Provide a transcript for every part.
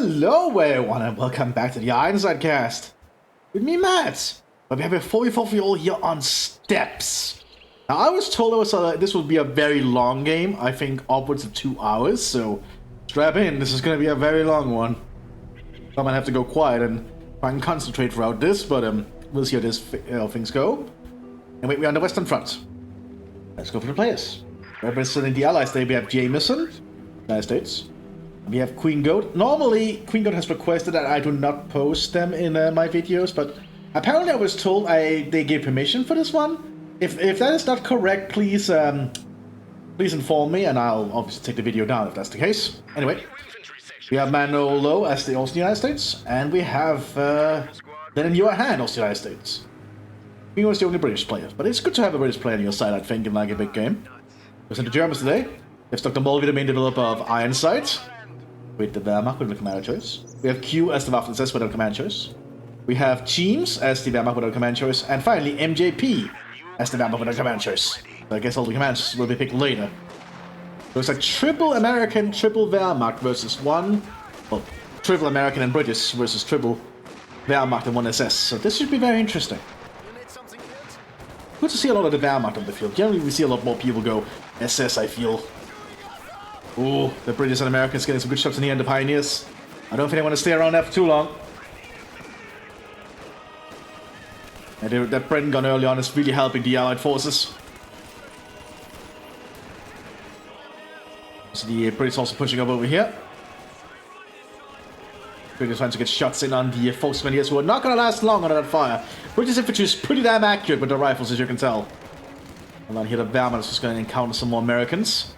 Hello everyone and welcome back to the Ironside cast with me, Matt. But we have a 44 for you all here on Steps. Now I was told this would be a very long game, I think upwards of 2 hours, so strap in, this is going to be a very long one. I might have to go quiet and try and concentrate throughout this, but we'll see how things go. And wait, we're on the Western Front. Let's go for the players. Representing the Allies today, we have Jameson, United States. We have Queen Goat. Normally, Queen Goat has requested that I do not post them in my videos, but apparently I was told they gave permission for this one. If that is not correct, please inform me, and I'll obviously take the video down if that's the case. Anyway, we have Manolo as the United States, and we have then in your hand also the United States. He was the only British player, but it's good to have a British player on your side, I think, in like a big game. Listen to Germans today. They've stuck the Mulvey, the main developer of Ironside, with the Wehrmacht with the command choice. We have Q as the Waffen-SS with the command choice. We have Teams as the Wehrmacht with the command choice, and finally MJP as the Wehrmacht with the command choice. So I guess all the commands will be picked later. So it's like triple American, triple Wehrmacht versus one, well, triple American and British versus triple Wehrmacht and one SS. So this should be very interesting. Good to see a lot of the Wehrmacht on the field. Generally we see a lot more people go SS, I feel. Ooh, the British and Americans getting some good shots in the end, the Pioneers. I don't think they want to stay around there for too long. And that Brenton gun early on is really helping the Allied forces. So the British also pushing up over here. British trying to get shots in on the Volksgrenadiers, who are not going to last long under that fire. British infantry is pretty damn accurate with their rifles, as you can tell. And then here the Wehrmacht is just going to encounter some more Americans.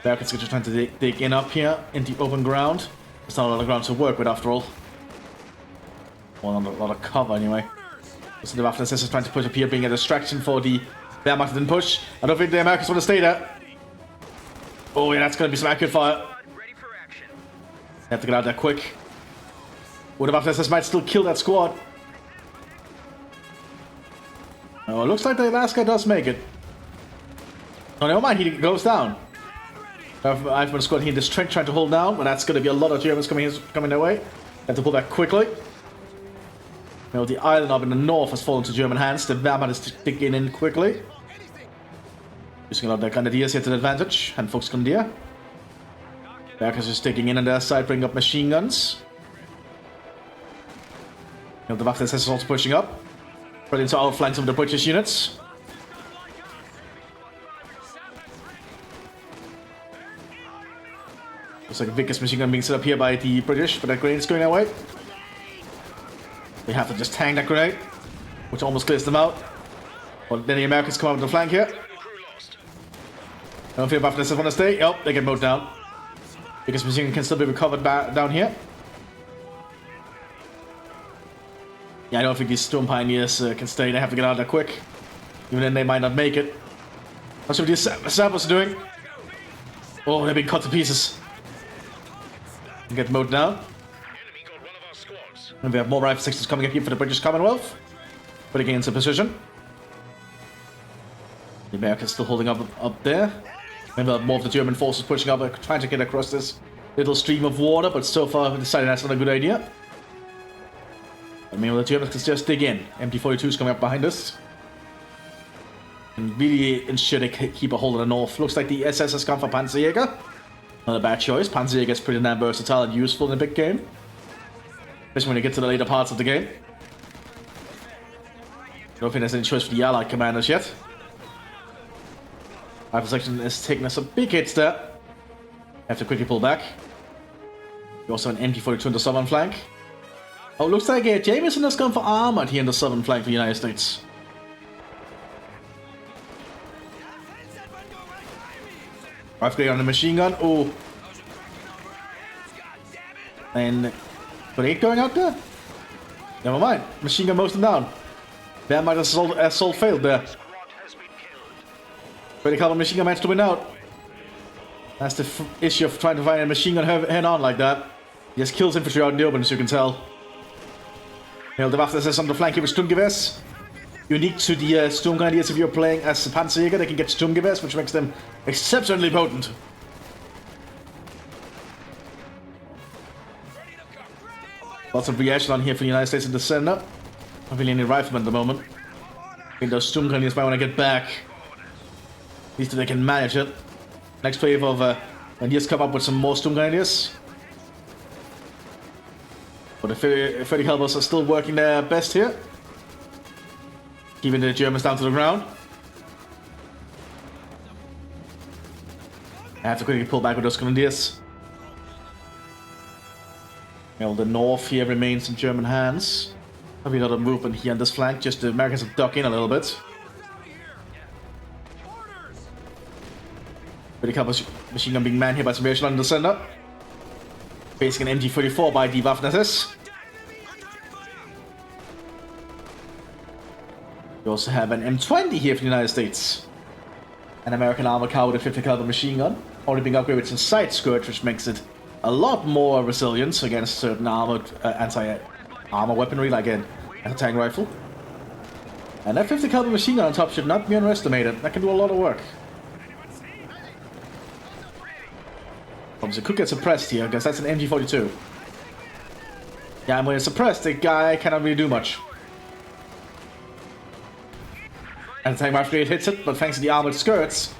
Americans are just trying to dig in up here in the open ground. There's not a lot of ground to work with after all. Well, not a lot of cover anyway. So the Waffen-SS is trying to push up here, being a distraction for the Wehrmacht that didn't push. I don't think the Americans want to stay there. Oh yeah, that's going to be some accurate fire. They have to get out there quick. Well, the Waffen-SS might still kill that squad. Oh, it looks like the last guy does make it. Oh, never mind, he goes down. I've been squad here in this trench trying to hold down, but that's going to be a lot of Germans coming their way. They have to pull back quickly. Now the island up in the north has fallen to German hands. The Wehrmacht is digging in quickly. Using a lot of their grenadiers here to the advantage. And Volksgrenadier. Americans is digging in on their side, bringing up machine guns. Now the Waffen-SS is also pushing up. Ready to outflank some of the British units. Looks like a Vickers machine gun being set up here by the British, but that grenade is going that way. They have to just tank that grenade, which almost clears them out. But then the Americans come out with the flank here. I don't feel bad for this want to stay. Oh, they get mowed down. Vickers machine gun can still be recovered down here. Yeah, I don't think these Storm Pioneers can stay. They have to get out there quick. Even then, they might not make it. That's what these sappers are doing. Oh, they're being cut to pieces. Get mowed down. And we have more rifle sections coming up here for the British Commonwealth. But again, into position. The Americans still holding up there. Remember, more of the German forces pushing up, trying to get across this little stream of water, but so far we decided that's not a good idea. I mean, the Germans can just dig in. MT-42 is coming up behind us. And really ensure they keep a hold of the north. Looks like the SS has come for Panzerjäger. Not a bad choice. Panzerjäger is pretty damn versatile and useful in a big game. Especially when you get to the later parts of the game. I don't think there's any choice for the Allied commanders yet. Rifle section is taking us some big hits there. Have to quickly pull back. We also have an MT-42 on the southern flank. Oh, looks like Jameson has gone for armored here in the southern flank of the United States. Rifle on the machine gun. Oh. And grenade going out there? Never mind. Machine gun mows them down. Wehrmacht assault failed there. Pretty couple machine gun managed to win out. That's the issue of trying to find a machine gun head on like that. He just kills infantry out in the open, as you can tell. Now the Waffen-SS on the flank here with Sturmgewehrs. Unique to the Sturmgrenadiers, if you're playing as a Panzerjäger, they can get Sturmgewehrs, which makes them exceptionally potent. Lots of re-echelon here for the United States in the center. Not really any riflemen at the moment. I think those Storm Grenadiers might want to get back. At least they can manage it. Next wave of Grenadiers come up with some more Storm Grenadiers. But the 30 Calibers are still working their best here. Keeping the Germans down to the ground. I have to quickly pull back with those Grenadiers. You know, the north here remains in German hands. Probably not a movement here on this flank, just the Americans have ducked in a little bit. Pretty couple machine gun being manned here by some echelon in the center. Facing an MG-44 by the Mthis. We also have an M20 here for the United States. An American armor car with a 50 caliber machine gun. Already being upgraded with some side skirt, which makes it a lot more resilient against certain armored anti-armor weaponry, like an anti-tank rifle. And that 50 caliber machine gun on top should not be underestimated. That can do a lot of work. Obviously, could get suppressed here, because that's an MG-42. Yeah, and when it's suppressed, the guy cannot really do much. Anti-tank rifle grenade hits it, but thanks to the armored skirts,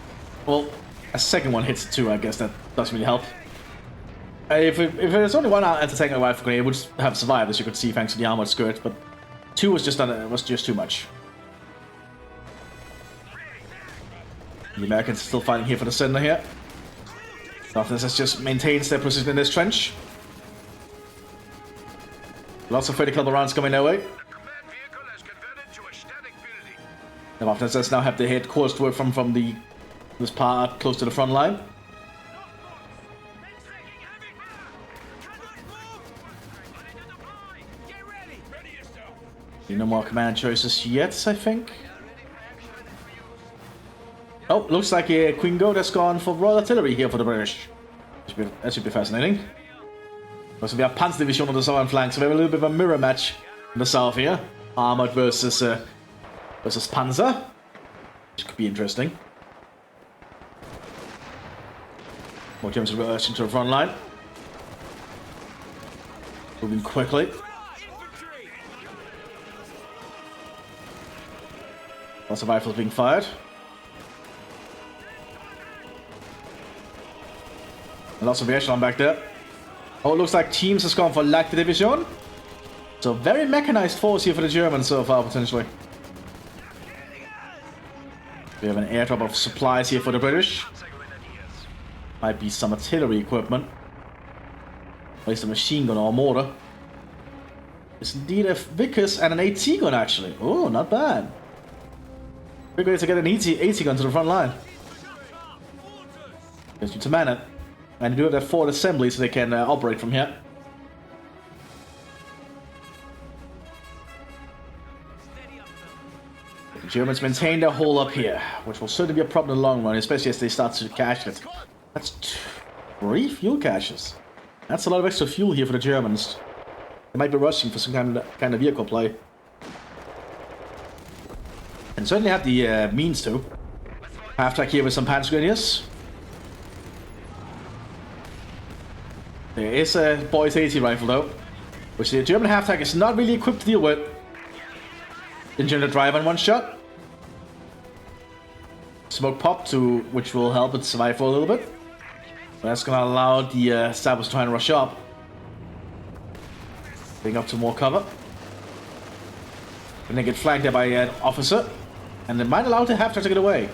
well, a second one hits it too. I guess that doesn't really help. If there's only one anti-tank rifle grenade, it would have survived, as you could see, thanks to the armored skirt. But two was just too much. The Americans are still fighting here for the center here. Mthis has just maintains their position in this trench. Lots of 30 caliber rounds coming their way. The Mthis now have their headquarters to work from this part close to the front line. No more command choices yet, I think. Oh, looks like a Queen Goat has gone for Royal Artillery here for the British. That should be fascinating. Also, we have Panzer Division on the southern flank, so we have a little bit of a mirror match in the south here. Armored versus Panzer, which could be interesting. More Germans are urged into the front line. Moving quickly. Lots of rifles being fired. And lots of echelon back there. Oh, it looks like Teams has gone for Leichte Division. So very mechanized force here for the Germans so far, potentially. We have an airdrop of supplies here for the British. Might be some artillery equipment. At least a machine gun or a mortar. It's indeed a Vickers and an AT gun, actually. Oh, not bad. Big way to get an AT gun to the front line. Just need to man it. And do have that forward assembly so they can operate from here. The Germans maintain their hold up here, which will certainly be a problem in the long run, especially as they start to cache it. That's 3 fuel caches. That's a lot of extra fuel here for the Germans. They might be rushing for some kind of vehicle play. And certainly have the means to. Half-track here with some Panzer Grenadiers. There is a Boys 80 rifle though, which the German half-track is not really equipped to deal with. Engine the drive on one shot. Smoke pop to, which will help it survive for a little bit. But that's going to allow the Sabres to try and rush up. Getting up to more cover. And they get flanked there by an officer. And they might allow the half-track to get away.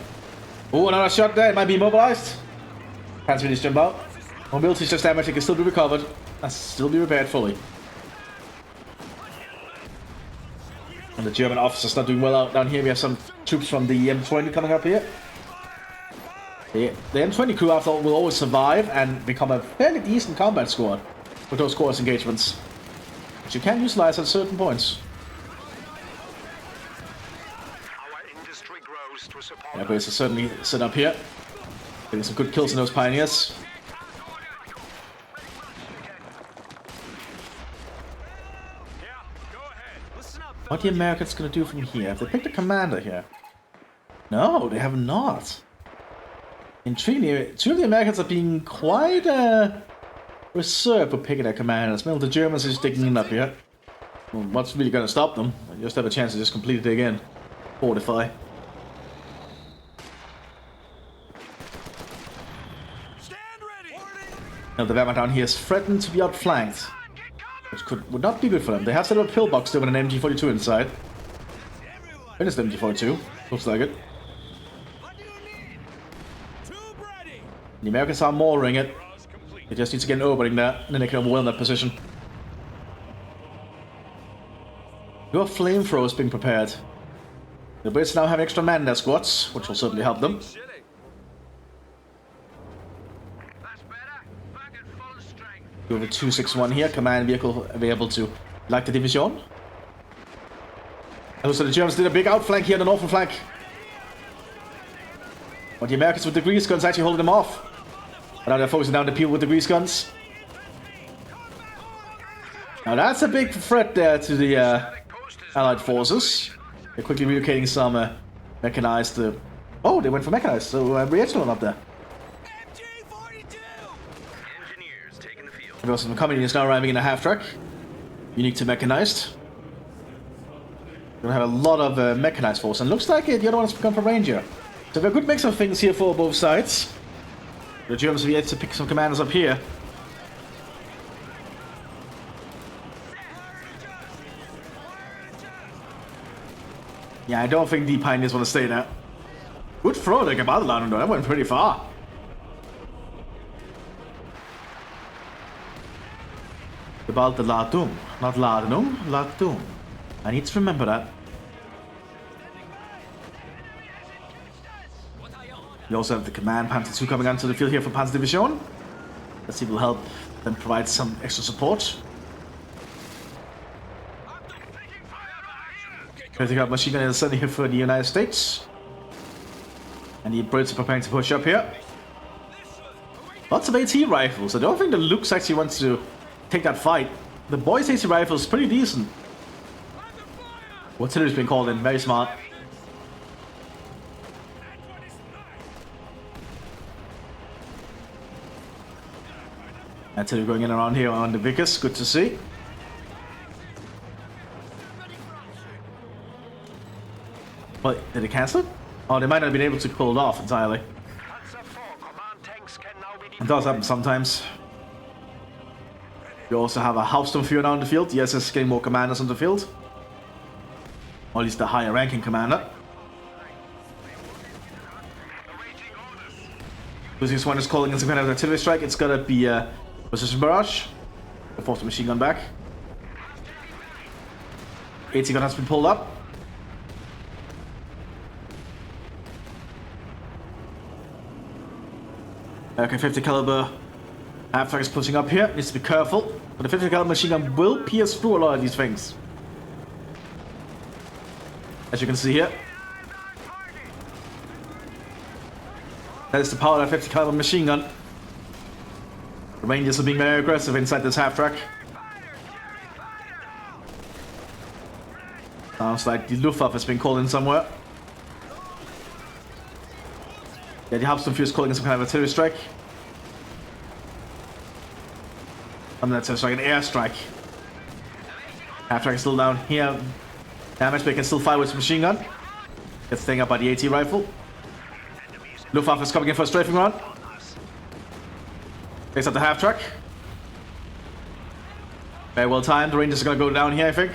Oh, another shot there. It might be immobilized. Can't really jump out. Mobility is just damaged. It can still be recovered. And still be repaired fully. And the German officer's not doing well out down here. We have some troops from the M20 coming up here. The M20 crew, after all, will always survive and become a fairly decent combat squad with those course engagements, which you can utilize at certain points. Yeah, but it's certainly set up here. Getting some good kills in those pioneers. What are the Americans going to do from here? Have they picked a commander here? No, they have not. Intriguingly, two of the Americans are being quite reserved for picking their commanders. Meanwhile, the Germans are just digging in up here. Well, what's really going to stop them? They just have a chance to just complete it again. Fortify. Now the Wehrmacht down here is threatened to be outflanked, which would not be good for them. They have set up a pillbox there with an MG42 inside. It is the MG42. Looks like it. The Americans are mooring it. They just need to get an opening there, and then they can overwhelm that position. Your flamethrowers being prepared. The Brits now have extra men in their squads, which will certainly help them. We have a 261 here, command vehicle available to like the division. And also the Germans did a big outflank here on the northern flank. But the Americans with the grease guns actually holding them off. And now they're focusing down the people with the grease guns. Now that's a big threat there to the Allied forces. They're quickly relocating some mechanized... oh, they went for mechanized, so re-echelon up there. And also the company is now arriving in a half-track. Unique to mechanized. We're going to have a lot of mechanized force, and looks like the other one's become for Ranger. So we have a good mix of things here for both sides. The Germans have yet to pick some commanders up here. Yeah, I don't think the Pioneers want to stay there. Good throw, like a battle line, though. That went pretty far. About the Ladung, not Ladung, Ladung. I need to remember that. We also have the Command Panther II coming onto the field here for Panzer Division. Let's see if it will help them provide some extra support. Critical machine gun is sending here for the United States. And the Brits are preparing to push up here. Lots of AT rifles. I don't think the Lux actually wants to take that fight. The boys' AT rifle is pretty decent. Artillery's been called in, very smart. Artillery going in around here on the Vickers, good to see. What, did it cancel? Oh, they might not have been able to pull it off entirely. It does happen sometimes. We also have a Hauptsturmführer now in the field. Yes, it's getting more commanders on the field. Or at least the higher ranking commander. This one is calling in some kind of artillery strike. It's gotta be a precision barrage. The force the machine gun back. AT gun has been pulled up. Okay, 50 caliber half-track is pushing up here. Needs to be careful. But the 50 caliber machine gun will pierce through a lot of these things. As you can see here. That is the power of that 50 caliber machine gun. The Rangers are being very aggressive inside this half-track. Sounds like the Luftwaffe has been called in somewhere. Yeah, the Hauptsturmführer is calling in some kind of artillery strike. And that's like an airstrike. Half-track is still down here. Damage, but he can still fire with his machine gun. Gets taken up by the AT rifle. Luftwaffe is coming in for a strafing run. Takes up the half-track. Very well timed. The Rangers are going to go down here, I think.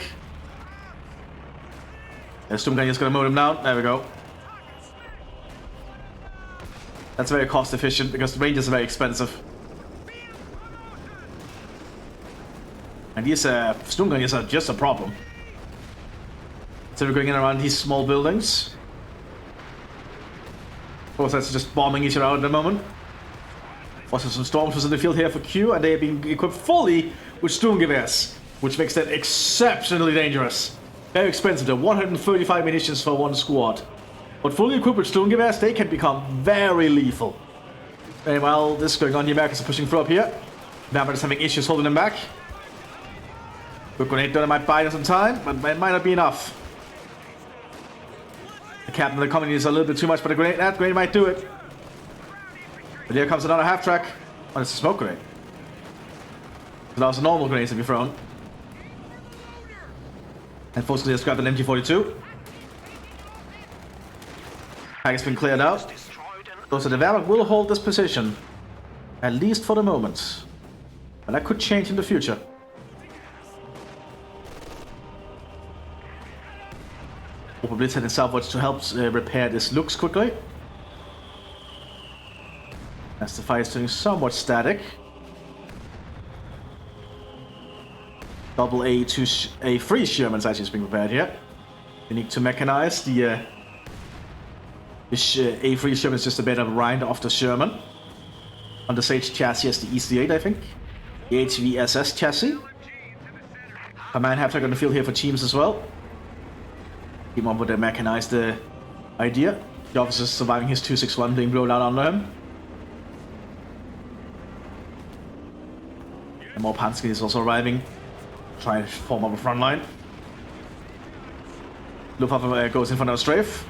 The Sturmgun is going to mow them down. There we go. That's very cost efficient because the Rangers are very expensive. And these Sturmgunners are just a problem. So we're going in around these small buildings. Of course, that's just bombing each other out at the moment. Also some stormtroopers in the field here for Q, and they have been equipped fully with Sturmgewehrs, which makes them exceptionally dangerous. Very expensive, they're 135 munitions for one squad. But fully equipped with Sturmgewehrs, they can become very lethal. And while this is going on, the Americans are pushing through up here. Now is having issues holding them back. Quick grenade gun might buy them some time, but it might not be enough. The captain of the company is a little bit too much, but that grenade might do it. But here comes another half-track. Oh, it's a smoke grenade. So that was a normal grenade to be thrown. And fortunately, let's grab an MG42. Pack has been cleared out. So the Wehrmacht will hold this position, at least for the moment. But that could change in the future. Probably heading southwards to help repair this looks quickly. As the fire is turning somewhat static. Double A2, A3 Sherman's actually being prepared here. We need to mechanize the A3 Sherman is just a bit of a rind off the Sherman. On the Sage chassis as the EC8, I think. The HVSS chassis. Command Haptech on the field here for teams as well. Keep on with the mechanized idea. The officer surviving his 261 being blown out under him. And more Panzer is also arriving. Trying to form up a front line. Luftwaffe goes in for another strafe.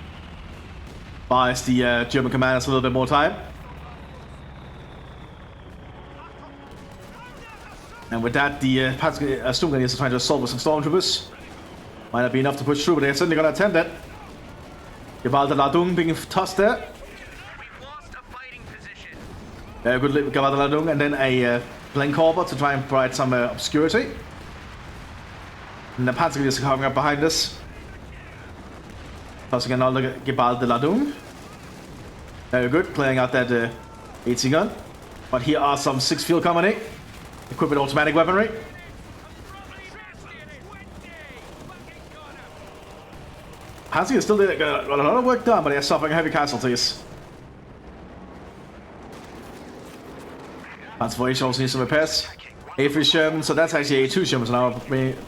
Buys the German commanders a little bit more time. And with that, the Sturmgrenadiers are trying to assault with some stormtroopers. Might not be enough to push through, but they're certainly going to attempt it. Gewalt Ladung being tossed there. Very good Gewalt Ladung, and then a Blenkorber to try and provide some obscurity. And the Panzergrenadiers are coming up behind us. Tossing another Gewalt Ladung. Very good, clearing out that AC gun. But here are some 6 Field Company, equipped with automatic weaponry. Panzer still got a lot of work done, but they're suffering heavy casualties. Panzer IV also needs some repairs. A3 Sherman, so that's actually A2 Sherman now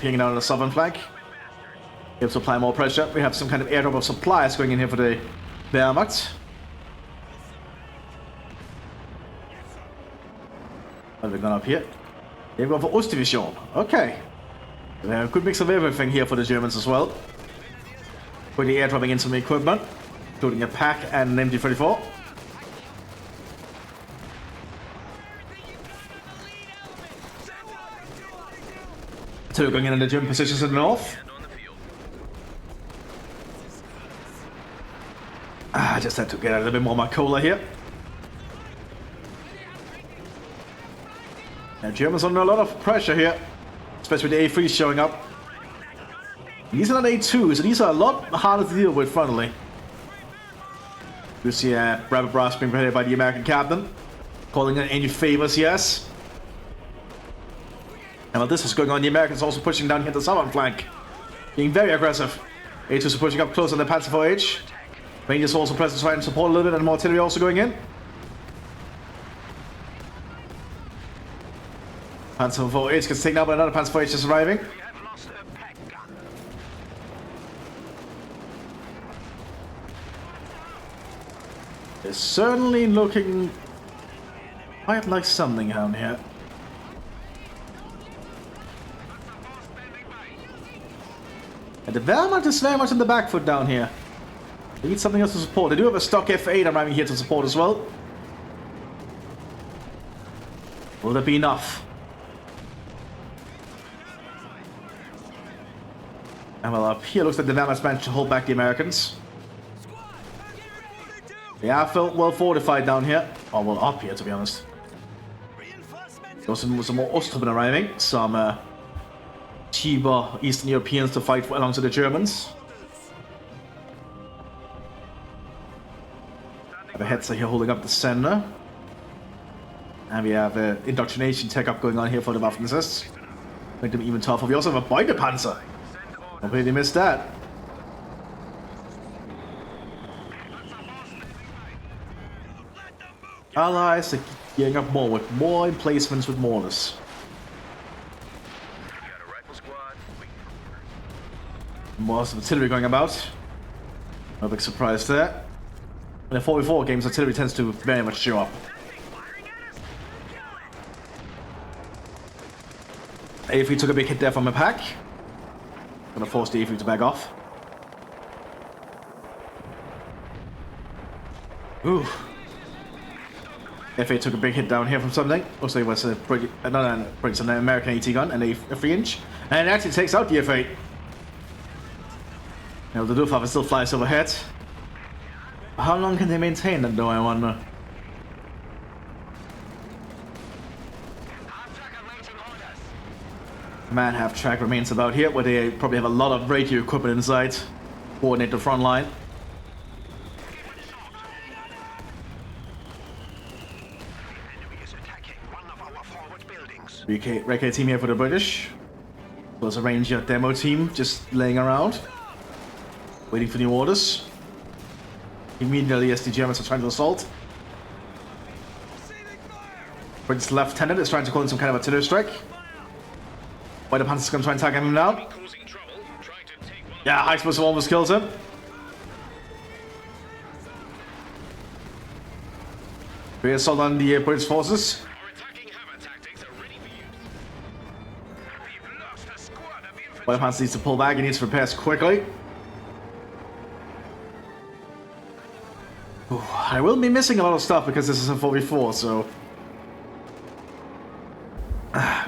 peeking out on the southern flank. We have to apply more pressure. We have some kind of airdrop of supplies going in here for the Wehrmacht. What have we gone up here? They've gone for Ostdivision. Okay. We have a good mix of everything here for the Germans as well. Quickly airdropping in some equipment, including a pack and an MG34. Two going in the German positions in the north. I just had to get a little bit more of my cola here. Now Germans under a lot of pressure here, especially with the A3s showing up. These are not A2s, so these are a lot harder to deal with frontally. You see Rabbit Brass being prepared by the American captain, calling in any favors, yes. And while this is going on, the Americans also pushing down here the southern flank, being very aggressive. A2s are pushing up close on the Panzer IV-H. Rangers also present to try and support a little bit, and more artillery also going in. Panzer IV-H gets taken out, but another Panzer IV-H is arriving. It's certainly looking quite like something down here. And the Wehrmacht is very much in the back foot down here. They need something else to support. They do have a stock F8 arriving here to support as well. Will that be enough? And well, up here looks like the Wehrmacht's managed to hold back the Americans. They are well fortified down here. Oh, well, up here, to be honest. There's some more Osttruppen arriving. Some cheaper Eastern Europeans to fight alongside the Germans. The heads are here holding up the center. And we have indoctrination tech up going on here for the Waffensystems. Make them even tougher. We also have a Beutepanzer. Completely missed that. Allies are gearing up more with more emplacements with mortars. More artillery going about. No big surprise there. In the 4v4 games, artillery tends to very much show up. A3 took a big hit there from a pack. Gonna force the A3 to back off. Ooh. FA took a big hit down here from something. Also, it was a pretty, it's an American AT gun and a 3-inch. And it actually takes out the FA. Now, the Luftwaffe still flies overhead. How long can they maintain that, though, I wonder? Man, half track remains about here, where they probably have a lot of radio equipment inside. Coordinate the front line. Recce team here for the British. There's a Ranger demo team just laying around, waiting for new orders. Immediately as the Germans are trying to assault. British lieutenant is trying to call in some kind of artillery strike. Why the Panzer's gonna try and tag him down. Yeah, high explosive almost kills him. We assault on the British forces. Why the Panzer needs to pull back, he needs to prepare quickly. Ooh, I will be missing a lot of stuff because this is a 4v4, so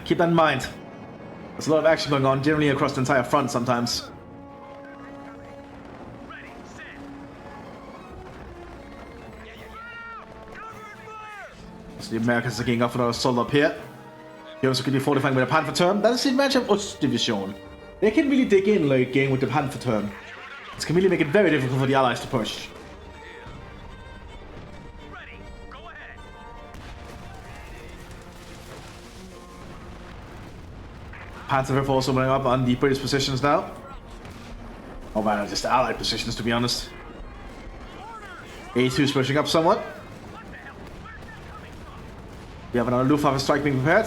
keep that in mind. There's a lot of action going on, generally across the entire front sometimes. So the Americans are getting off another assault up here. They also can be fortifying with a Panzerturm. That is the advantage of Ostdivision. They can really dig in late game with the Panzerturm. This can really make it very difficult for the Allies to push. Panzer also moving up on the British positions now. Oh man, just the Allied positions to be honest. A2 is pushing up somewhat. We have another Luftwaffe strike being prepared.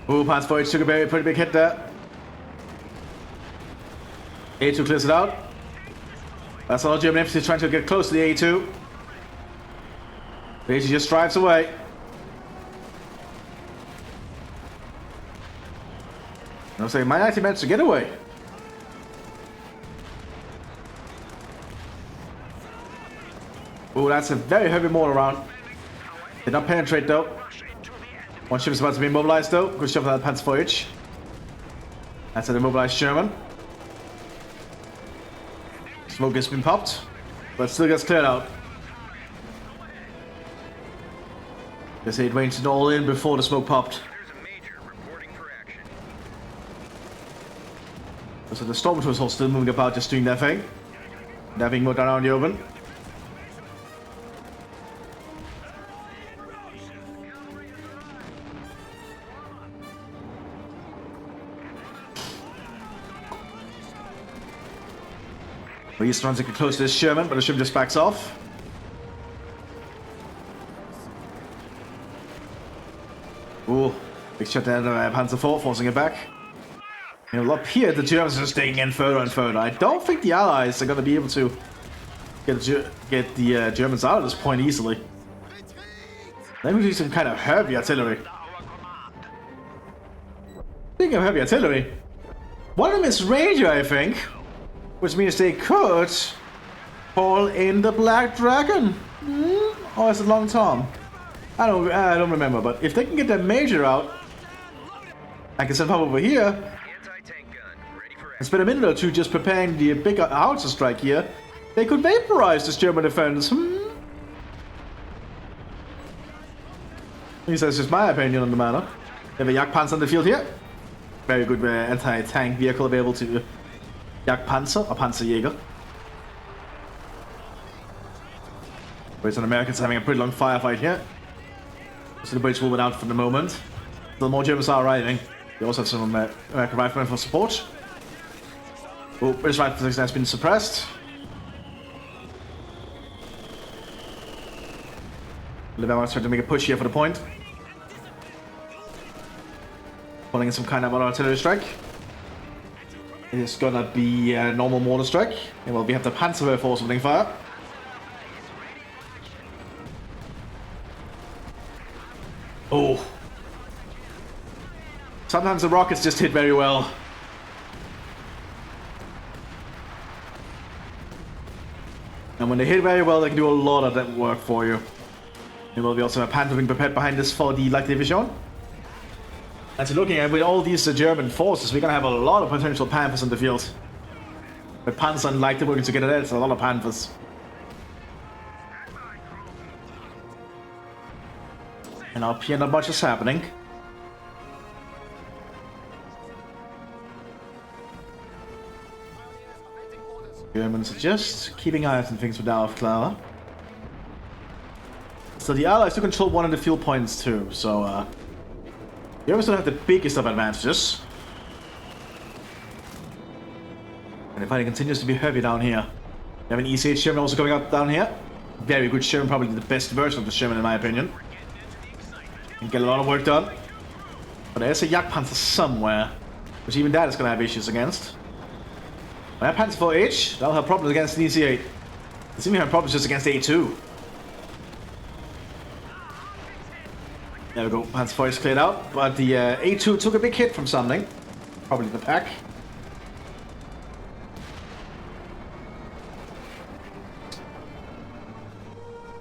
Ooh, Panzer IV took a pretty big hit there. A2 clears it out. That's another German infantry trying to get close to the A2. The A2 just drives away. I'm saying, might actually manage to get away. Ooh, that's a very heavy mortar round. Did not penetrate though. One ship is about to be immobilized though. Good shot for that Panzer IV. That's an immobilized German. Smoke has been popped, but still gets cleared out. They say it ranged it all in before the smoke popped. So the Stormtroopers are still moving about, just doing their thing. They're being moved around the open. Well, he's trying to get close to this Sherman, but the Sherman just backs off. Ooh, big shot there, Panzer IV, forcing it back. And up here, the Germans are just digging in further and further. I don't think the Allies are going to be able to get the Germans out at this point easily. They will use some kind of heavy artillery. Speaking of heavy artillery, one of them is Ranger, I think. Which means they could call in the Black Dragon. Or is it Long Tom? I don't remember, but if they can get their Major out, I can send him over here. And spend a minute or two just preparing the big howitzer strike here. They could vaporize this German defense. At least that's just my opinion on the matter. They have a Jagdpanzer on the field here. Very good anti-tank vehicle available to Jagdpanzer or Panzerjäger. Brits and Americans having a pretty long firefight here. So the Brits will win out for the moment. Still more Germans are arriving. They also have some American riflemen for support. Oh, British rifle position has been suppressed. Liverpool trying to make a push here for the point. Pulling in some kind of artillery strike. It is gonna be a normal mortar strike. And well, we have the Panzer force opening fire. Oh. Sometimes the rockets just hit very well. And when they hit very well, they can do a lot of that work for you. Meanwhile, we also have Panther being prepared behind us for the light division. And so looking at with all these German forces, we're gonna have a lot of potential Panthers in the field. With Panzer and light working together, that's a lot of Panthers. And up here, not much is happening. Germans are just keeping eyes on things with our Clara. So the Allies do control one of the fuel points too, so the Germans don't have the biggest of advantages. And the fighting continues to be heavy down here. We have an ECH Sherman also coming up down here. Very good Sherman, probably the best version of the Sherman in my opinion. Can get a lot of work done. But there's a Jagdpanzer somewhere, which even that is going to have issues against. When I have Panzer 4H, that'll have problems against the EC8. They seem to have problems just against the A2. There we go, Panzer 4H cleared out, but the A2 took a big hit from something. Probably the pack.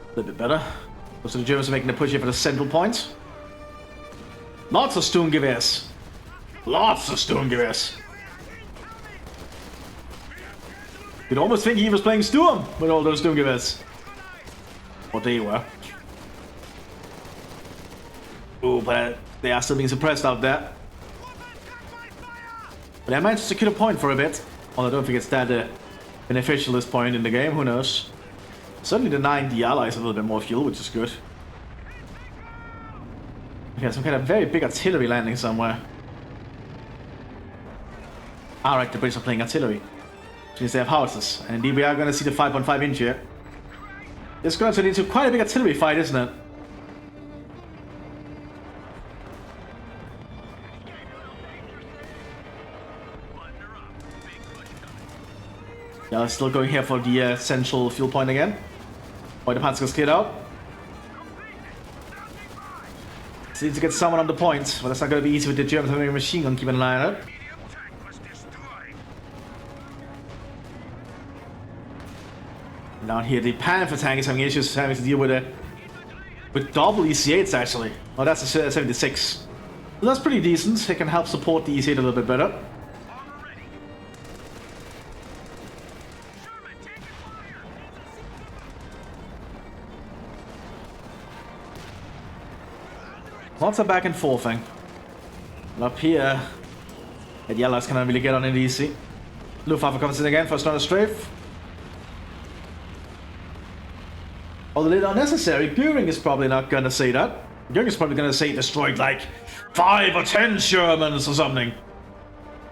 A little bit better. So the Germans are making a push here for the central point. Lots of Sturmgewehrs. Lots of Sturmgewehrs. You'd almost think he was playing Sturm with all those Sturmgewehrs. Or they were. Ooh, but they are still being suppressed out there. But I managed to secure a point for a bit. Although I don't think it's that beneficial this point in the game, who knows. Certainly denying the Allies a little bit more fuel, which is good. Okay, some kind of very big artillery landing somewhere. Alright, the British are playing artillery. Which means they have howitzers. And indeed we are going to see the 5.5 inch here. It's going to turn into quite a big artillery fight, isn't it? Yeah, still going here for the central fuel point again. While the Panzer gets cleared out. So need to get someone on the point, but that's not going to be easy with the Germans having a machine gun keeping an eye on it. Down here, the Panther tank is having issues having to deal with double EC8s actually. Oh, that's a 76. So that's pretty decent. It can help support the EC8 a little bit better. Lots of back and forthing. And up here, the Allies cannot really get on in easy. Luftwaffe comes in again for another strafe. Although they're not necessary, Göring is probably not gonna say that. Göring is probably gonna say destroyed like 5 or 10 Shermans or something.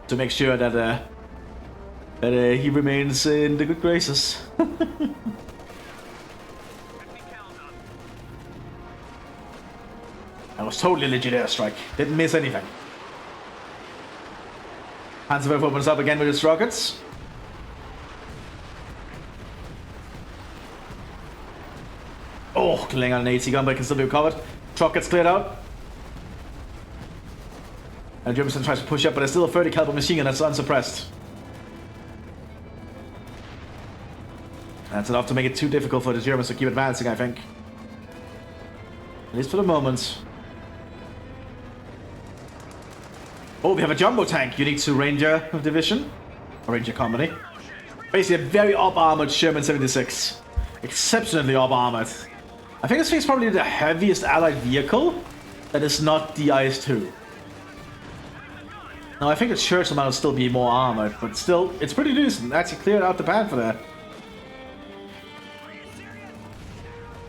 To make sure that he remains in the good graces. That was totally legit airstrike. Didn't miss anything. Panzerwerfer opens up again with his rockets. Oh, killing on an AT gun, but it can still be recovered. Truck gets cleared out. And Jefferson tries to push up, but there's still a 30 caliber machine gun that's unsuppressed. That's enough to make it too difficult for the Germans to keep advancing, I think. At least for the moment. Oh, we have a jumbo tank unique to Ranger Division. Or Ranger Company. Basically a very up-armored Sherman 76. Exceptionally up-armored. I think this thing is probably the heaviest allied vehicle that is not the IS-2. Now, I think the Churchill might still be more armored, but still, it's pretty decent. Actually cleared out the Panther there.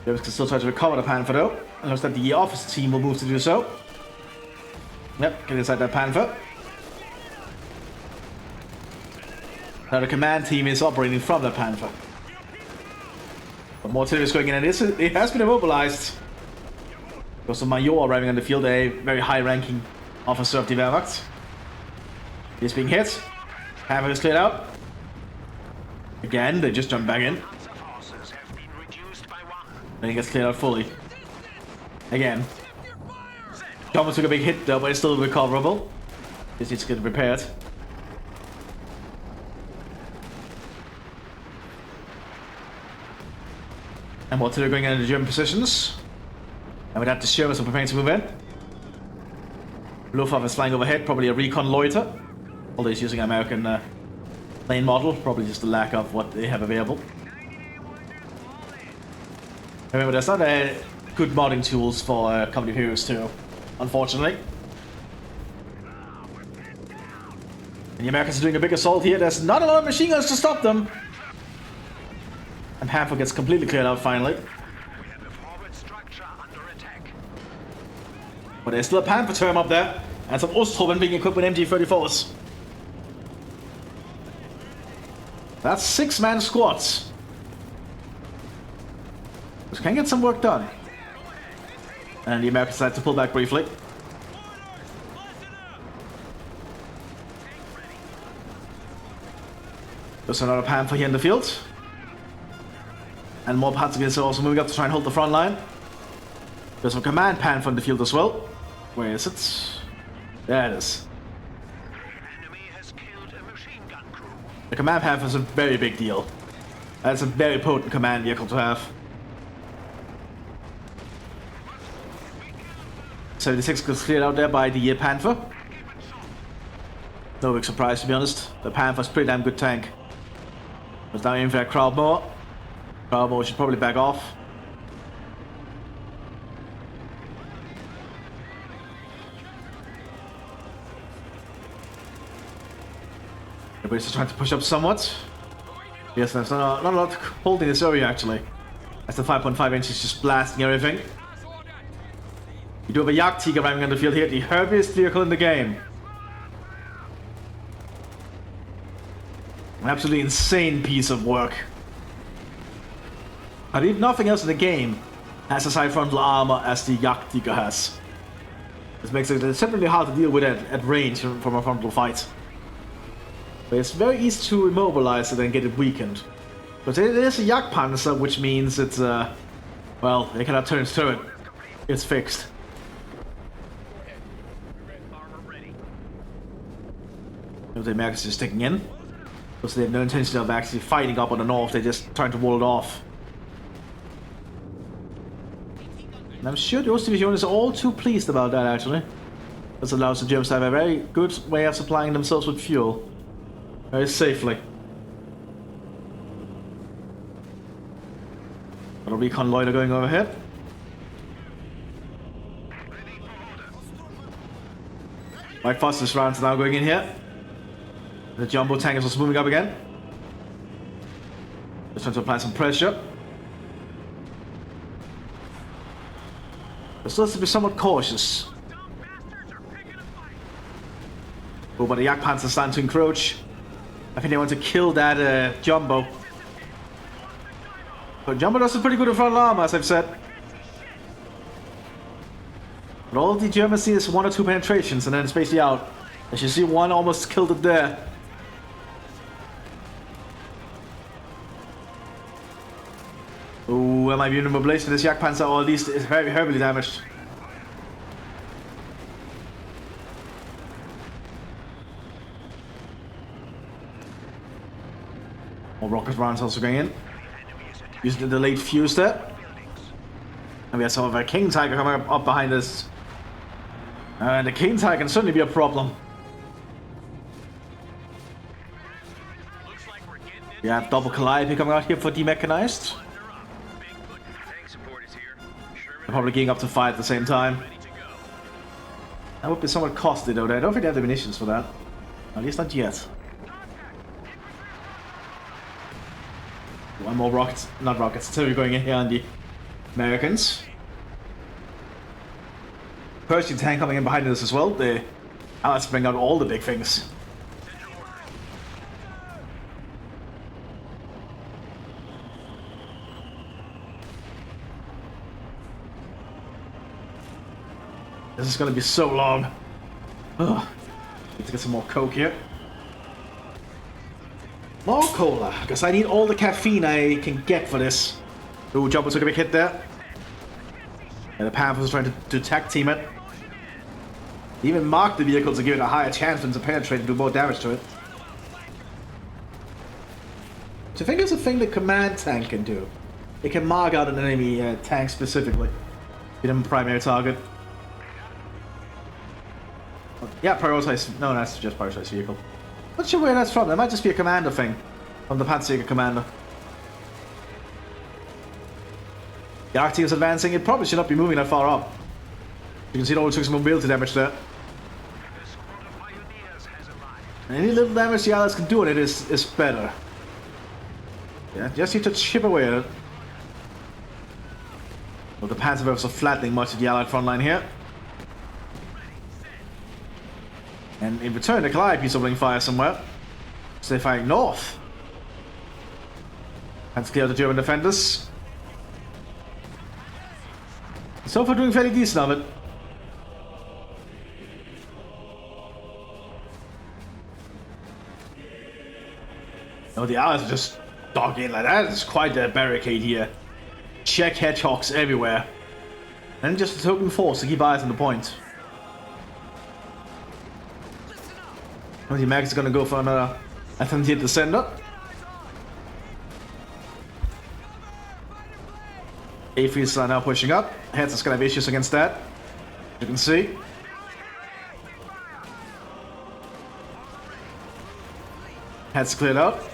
Germans can still try to recover the Panther though. And looks like the officer team will move to do so. Yep, get inside that Panther. Now the command team is operating from the Panther. But more artillery is going in, and it has been immobilized. There's a Major arriving on the field, a very high-ranking officer of the Wehrmacht. He's being hit. Panther is cleared out. Again, they just jump back in. Then he gets cleared out fully. Again. Thomas took a big hit though, but it's still recoverable. This needs to get repaired. And what's going in the German positions? And with that, the Shermans are preparing to move in. Luftwaffe is flying overhead, probably a recon loiter. Although he's using an American plane model, probably just the lack of what they have available. Remember, there's not good modding tools for Company of Heroes 2, unfortunately. And the Americans are doing a big assault here. There's not a lot of machine guns to stop them. And Panther gets completely cleared out finally. But there's still a Panther term up there. And some Ostroben being equipped with MG34s. That's 6-man squads. Which can get some work done. And the Americans decide to pull back briefly. There's another Panther here in the field. And more Panzers are also moving up to try and hold the front line. There's a command Panther in the field as well. Where is it? There it is. The command Panther is a very big deal. That's a very potent command vehicle to have. 76 gets cleared out there by the Panther. No big surprise, to be honest. The Panther's a pretty damn good tank. But now aiming for that Crowdmower. Crowdmower should probably back off. Everybody's just trying to push up somewhat. Yes, there's not a lot holding this area actually. As the 5.5 inch is just blasting everything. You do have a Jagdtiger arriving on the field here, the heaviest vehicle in the game. An absolutely insane piece of work. I believe nothing else in the game has as high frontal armor as the Jagdtiger has. This makes it exceptionally hard to deal with at range from a frontal fight. But it's very easy to immobilize it and get it weakened. But it is a Jagdpanzer, which means it's, well, they cannot turn its turret. It's fixed. The Americans are just sticking in. Because they have no intention of actually fighting up on the north, they're just trying to wall it off. And I'm sure the Ostdivision is all too pleased about that, actually. This allows the Germans to have a very good way of supplying themselves with fuel. Very safely. Got a recon loiter going overhead. My fastest rounds now going in here. The jumbo tank is also moving up again. Just trying to apply some pressure. But still has to be somewhat cautious. Oh, but the Jagdpanzer is starting to encroach. I think they want to kill that jumbo. But jumbo does pretty good in front armor, as I've said. But all the Germans see is 1 or 2 penetrations and then it's basically out. As you see, one almost killed it there. Ooh, am I being immobilized for this Jagdpanzer, or at least it's very heavily damaged. More rocket rounds also going in. Using the delayed fuse there. And we have some of our King Tiger coming up behind us. And the King Tiger can certainly be a problem. We have double Calliope coming out here for demechanized. They're probably getting up to 5 at the same time. That would be somewhat costly though. I don't think they have the munitions for that. At least not yet. One more rockets, not rockets, artillery going in here on the Americans. Pershing tank coming in behind us as well. Let's bring out all the big things. This is gonna be so long. Ugh. Need to get some more coke here. More cola, because I need all the caffeine I can get for this. Ooh, Jumbo took a big hit there. And the Panther's trying to tag team it. He even marked the vehicle to give it a higher chance for them to penetrate and do more damage to it. So I think it's a thing the command tank can do. It can mark out an enemy tank specifically. Be them primary target. Yeah, prioritize. No, that's just prioritize vehicle. Not sure where that's from. That might just be a commander thing. From the SEGA commander. The Arctic is advancing. It probably should not be moving that far up. You can see it all took some mobility damage there. And any little damage the Allies can do on it is better. Yeah, just need to chip away at it. Well, the Panzer are flattening much of the Allied front line here. And in return, the Calliope's opening fire somewhere. So they're firing north. And clear the German defenders. So far doing fairly decent of it. No, the Allies are just dogging like that. It's quite a barricade here. Czech hedgehogs everywhere. And just a token force to keep eyes on the point. Well, the Max is gonna go for another attempted descender. A3s are now pushing up. Heads is gonna have issues against that. You can see. Heads cleared out.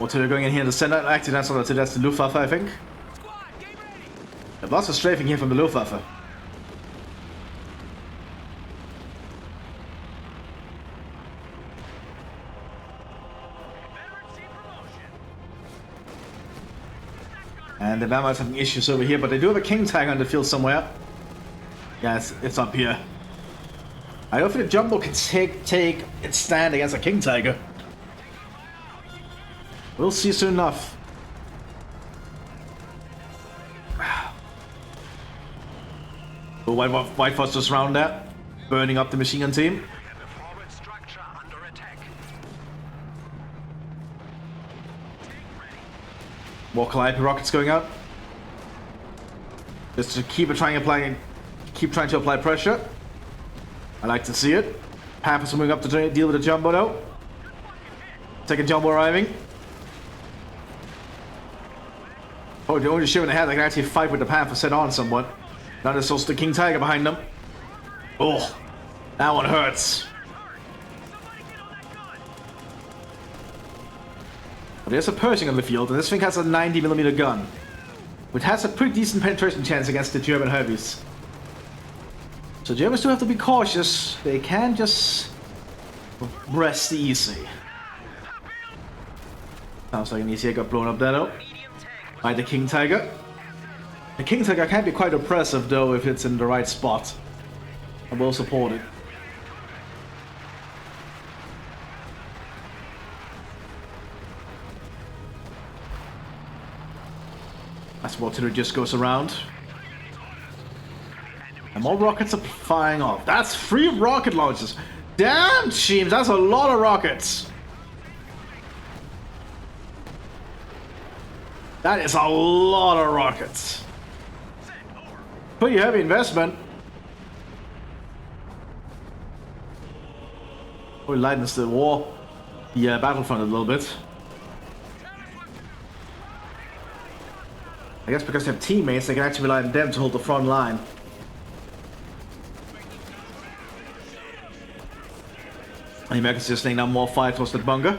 Artillery going in here in the center. Actually, that's not artillery, that's the Luftwaffe, I think. There's lots of strafing here from the Luftwaffe. And the Bama is having issues over here, but they do have a King Tiger on the field somewhere. Yeah, it's up here. I don't think the Jumbo can take its stand against a King Tiger. We'll see soon enough. The White Fox just round that, burning up the machine gun team. More Calliope rockets going out. Just to keep trying to apply pressure. I like to see it. Panthers moving up to deal with the Jumbo now. Second Jumbo arriving. Oh, the only ship in the head, they can actually fight with the Panthers head on somewhat. Now there's also the King Tiger behind them. Oh, that one hurts. But there's a Pershing on the field, and this thing has a 90mm gun, which has a pretty decent penetration chance against the German heavies. So Germans do have to be cautious. They can't just rest easy. Sounds like an ECA got blown up there though. By the King Tiger. The King Tiger can be quite oppressive though if it's in the right spot. I will support it. That's what artillery just goes around. And more rockets are firing off. That's 3 rocket launches. Damn, teams, that's a lot of rockets. That is a lot of rockets. Pretty heavy investment. Probably lightens the battlefront a little bit. I guess because they have teammates, they can actually rely on them to hold the front line. And the Americans just laying down more fire towards the bunker.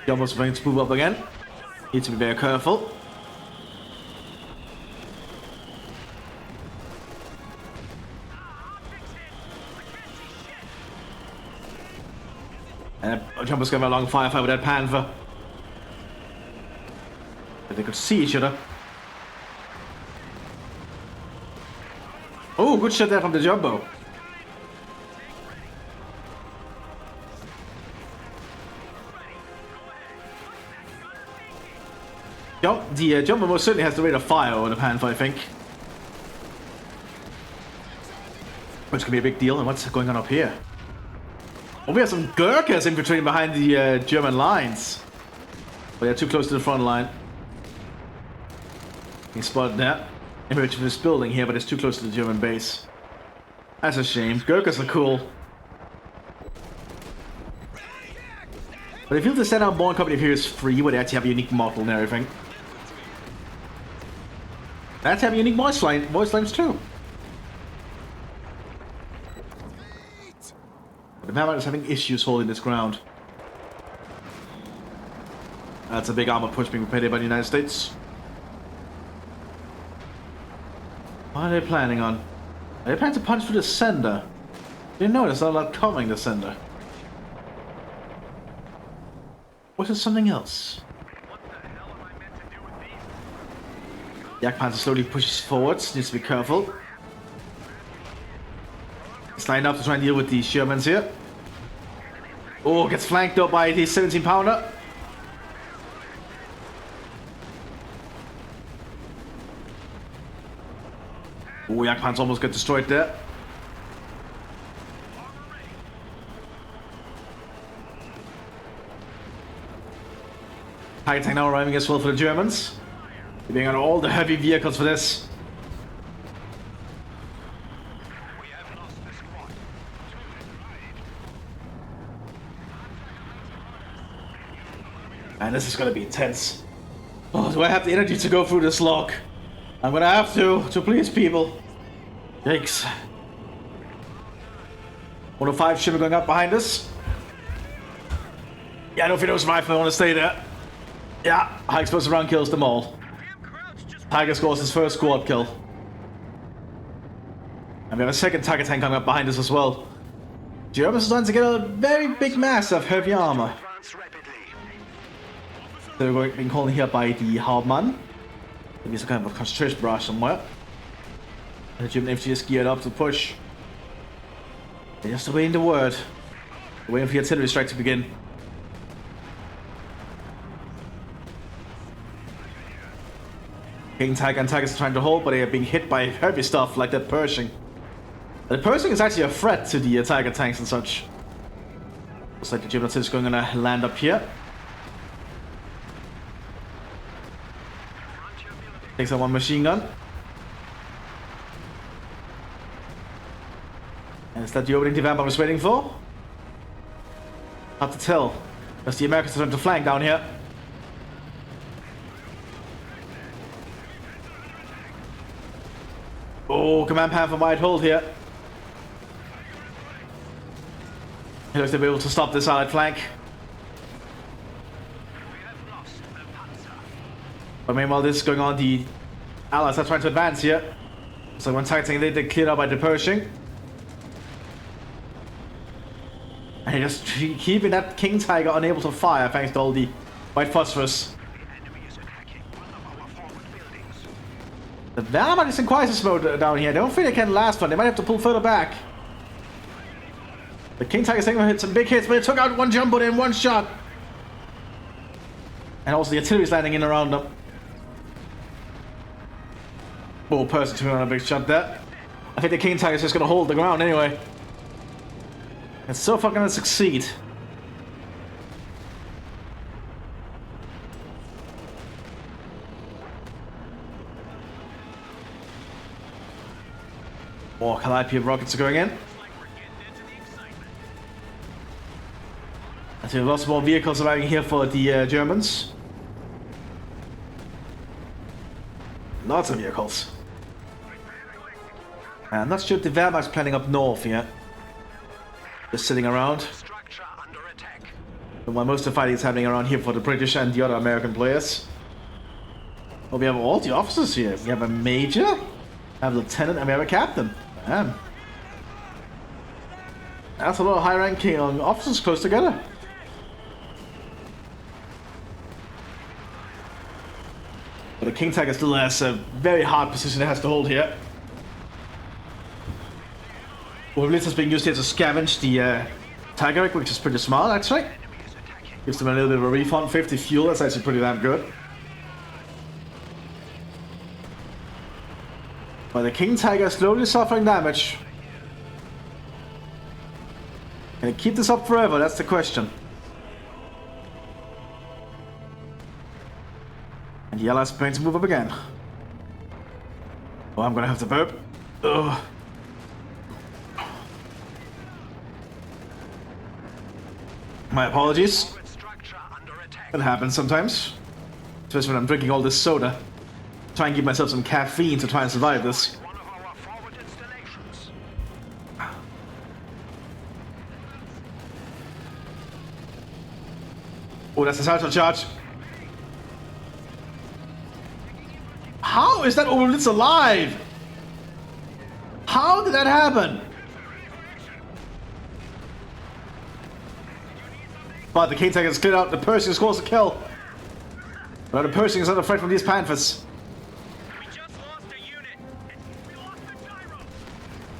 Jumbo's going to move up again. Need to be very careful. And Jumbo's going to have a long firefight with that Panther. If they could see each other. Oh, good shot there from the Jumbo. The Jumbo most certainly has the rate of fire over the Panther, I think. Which could be a big deal. And what's going on up here? Oh, we have some Gurkhas infiltrating behind the German lines. But they're too close to the front line. You spotted that. Image of this building here, but it's too close to the German base. That's a shame. Gurkhas are cool. But I feel the set out Born Company here is free, where they actually have a unique model and everything. They actually have unique voice lines too. But the Mammoth is having issues holding this ground. That's a big armor push being prepared by the United States. What are they planning on? Are they planning to punch through the sender? They know there's not a lot coming the sender. Or is it something else? What the hell am I meant to do with these? Jagdpanzer slowly pushes forwards, needs to be careful. He's lined up to try and deal with the Shermans here. Oh, gets flanked up by the 17-pounder. Oh, Jagdpanzer almost got destroyed there. Tiger tank now arriving as well for the Germans. They're being on all the heavy vehicles for this. We have lost the squad. And this is gonna be intense. Oh, do I have the energy to go through this log? I'm gonna have to please people. Yikes. 105 shipper going up behind us. Yeah, I don't think those riflemen want to stay there. Yeah, high explosive round kills them all. Tiger scores his first squad kill. And we have a second Tiger tank coming up behind us as well. Germans are starting to get a very big mass of heavy armor. They're being called here by the Hauptmann. Maybe some kind of a concentration barrage somewhere. And the German infantry is geared up to push. They're just awaiting the word. They're waiting for the artillery strike to begin. King Tiger and Tigers are trying to hold, but they are being hit by heavy stuff like that Pershing. And the Pershing is actually a threat to the Tiger tanks and such. Looks like the German artillery is going to land up here. Takes out one machine gun. And is that the opening the Vampire was waiting for? Hard to tell. Because the Americans are trying to flank down here. Oh, Command Panther might hold here. He looks to be able to stop this allied flank. But meanwhile, this is going on, the Allies are trying to advance here. So one Tiger tank, they cleared out by the Pershing. And they're just keeping that King Tiger unable to fire thanks to all the white phosphorus. The Wehrmacht is in crisis mode down here. I don't think they can last one. They might have to pull further back. The King Tiger's taking hit some big hits, but it took out one jumbo in one shot. And also the artillery's landing in around them. Oh, Pershing took on a big shot there. I think the King Tiger's just gonna hold the ground anyway. It's so far gonna succeed. More Calliope rockets are going in. I see lots more vehicles arriving here for the Germans. Lots of vehicles. I'm not sure if the Wehrmacht's planning up north here. Just sitting around. And while most of the fighting is happening around here for the British and the other American players. Well, we have all the officers here. We have a major, we have a lieutenant, and we have a captain. Damn. That's a lot of high-ranking officers close together. But the King Tiger still has a very hard position it has to hold here. Well, Blitz is being used here to scavenge the Tiger, which is pretty smart actually. Gives them a little bit of a refund, 50 fuel, that's actually pretty damn good. But the King Tiger is slowly suffering damage. Can it keep this up forever? That's the question. And the Allies are planning to move up again. Oh, I'm gonna have to burp. Ugh. My apologies. It happens sometimes. Especially when I'm drinking all this soda. Try and give myself some caffeine to try and survive this. One of our forward installations. Oh, that's a satchel charge. How is that Overblitz alive? How did that happen? But the King Tiger is cleared out. The Pershing scores a kill. But the Pershing is not a threat from these Panthers. We just lost a unit. We lost the gyro.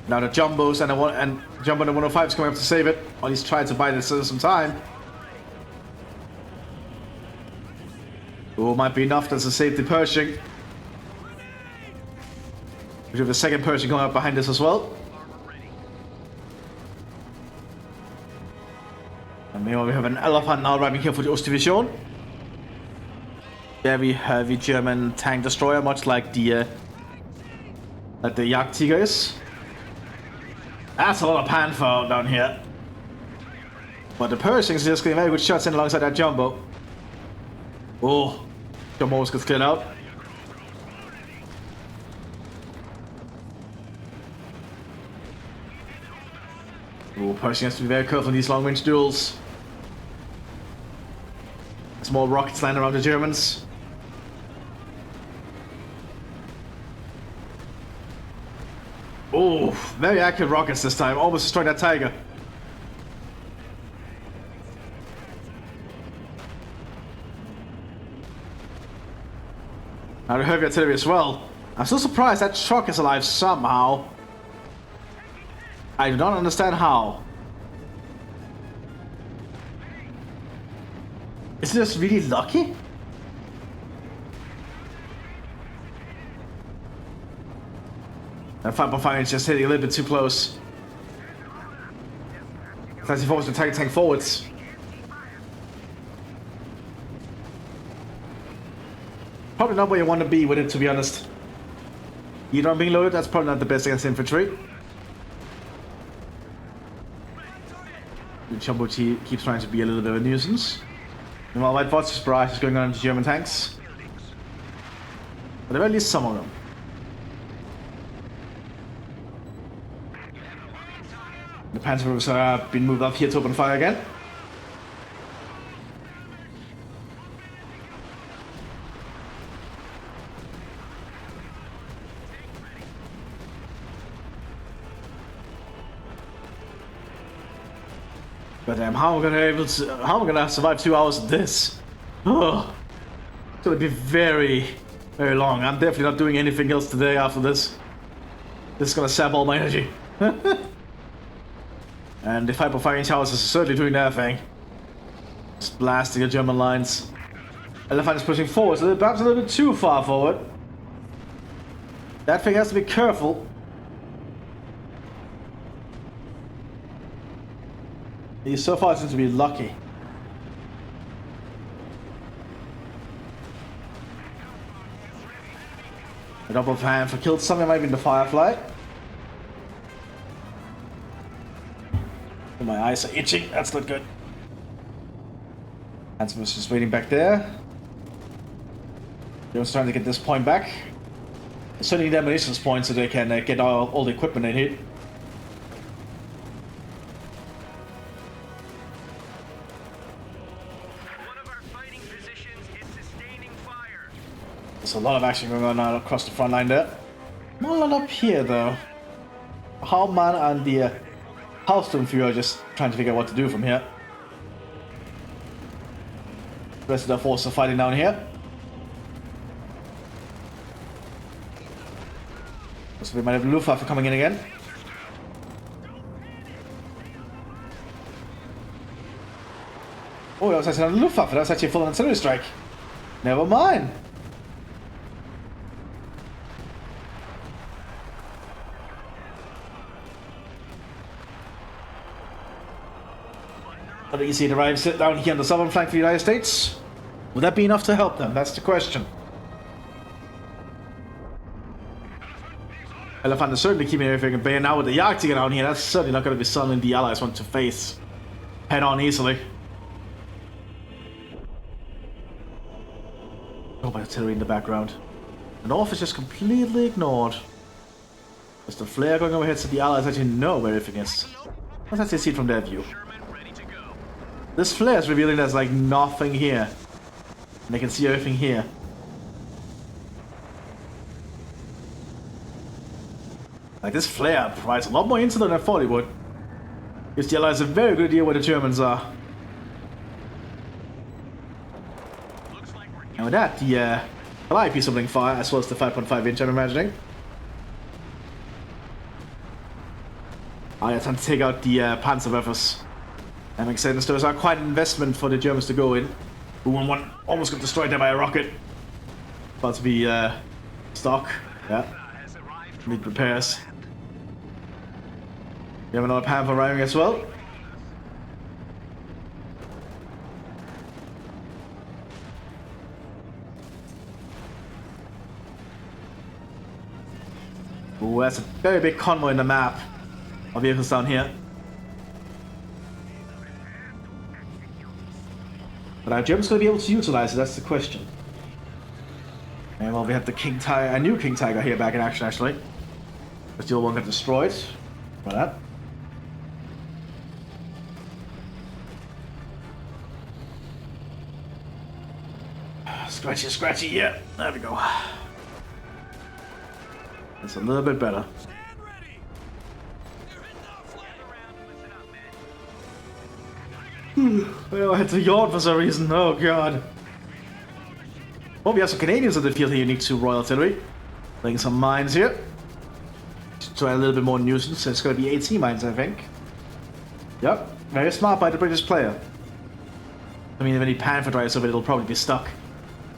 Now the Jumbos and Jumbo and the 105 is coming up to save it. Or at least try to buy this some time. Oh, might be enough to save the Pershing. We have the second Pershing going up behind us as well. And meanwhile we have an Elephant now arriving here for the Ostdivision. Very heavy German tank destroyer, much like the Jagdtiger is. That's a lot of Panther down here. But the Pershing is just getting very good shots in alongside that Jumbo. Oh, Jumbo almost gets cleared out. Oh, Pershing has to be very careful in these long-range duels. There's more rockets landing around the Germans. Oh, very accurate rockets this time. Almost destroyed that Tiger. Now the heavy artillery as well. I'm so surprised that truck is alive somehow. I do not understand how. Is this really lucky? That 5.5 is just hitting a little bit too close. As he forces the Tiger tank forwards. Probably not where you want to be with it, to be honest. You don't being loaded, that's probably not the best against infantry. The Jumbo keeps trying to be a little bit of a nuisance. Meanwhile, White Watch's barrage is going on into German tanks. But there are at least some of them. The Panthers have been moved up here to open fire again. But damn, how am I gonna survive 2 hours of this? Oh, it's gonna be very, very long. I'm definitely not doing anything else today after this. This is gonna sap all my energy. And the 5.5-inch houses are certainly doing their thing. Just blasting the German lines. Elephant is pushing forward, so perhaps a little bit too far forward. That thing has to be careful. He so far seems to be lucky. A double fan for killed something, maybe in the Firefly. My eyes are itching, that's not good. Hanson was just waiting back there. He was trying to get this point back. They certainly need ammunition points so they can get all the equipment they need. One of our fighting positions is sustaining fire. There's a lot of action going on now across the front line there. Not a lot up here though. Hauptmann and the Hauptsturmführer are just trying to figure out what to do from here. The rest of the force are fighting down here. So we might have Luftwaffe coming in again. Oh, that was actually not a Luftwaffe, that was actually a full artillery strike. Never mind. But you see the arrive sit down here on the southern flank of the United States. Would that be enough to help them? That's the question. Elephant is certainly keeping everything at bay, and now with the Jagdtiger down here, that's certainly not going to be something the Allies want to face head on easily. assault artillery in the background. The north is just completely ignored. There's the flare going overhead so the allies actually know where everything is. Let's actually see it from their view. This flare is revealing there's like nothing here. And they can see everything here. Like this flare provides a lot more intel than I thought it would. Gives the allies a very good idea where the Germans are. And with that, the Allied piece of blink fire as well as the 5.5 inch I'm imagining. I attempt to take out the Panzerwerfers. That makes sense. Those are quite an investment for the Germans to go in. Who one almost got destroyed there by a rocket. About to be stuck. Yeah. Need repairs. We have another Panther arriving as well. Ooh, that's a very big convoy in the map of vehicles down here. But are Germans going to be able to utilize it? That's the question. And well, we have the King Tiger, a new King Tiger here back in action actually. But the old one got destroyed. By that. Scratchy, scratchy, yeah. There we go. That's a little bit better. Oh, I had to yawn for some reason. Oh god. Well, we have some Canadians in the field here unique to Royal Artillery. Laying some mines here. To add a little bit more nuisance. So it's going to be 18 mines, I think. Yep. Very smart by the British player. I mean, if any Panther drives over it, it'll probably be stuck.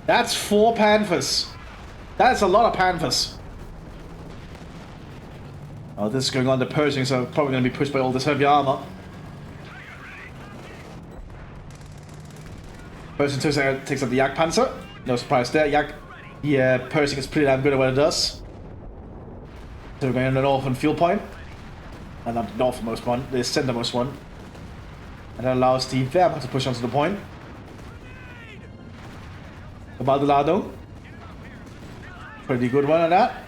That's 4 Panthers. That's a lot of Panthers. Oh, this is going on the Pershing, so probably going to be pushed by all this heavy armor. Pershing takes up the Jagdpanzer. No surprise there. Pershing is pretty damn good at what it does. So we're going on the northern field point. And not the northernmost one, the centermost one. And that allows the Wehrmacht to push onto the point. Baldolado. Pretty good one on that.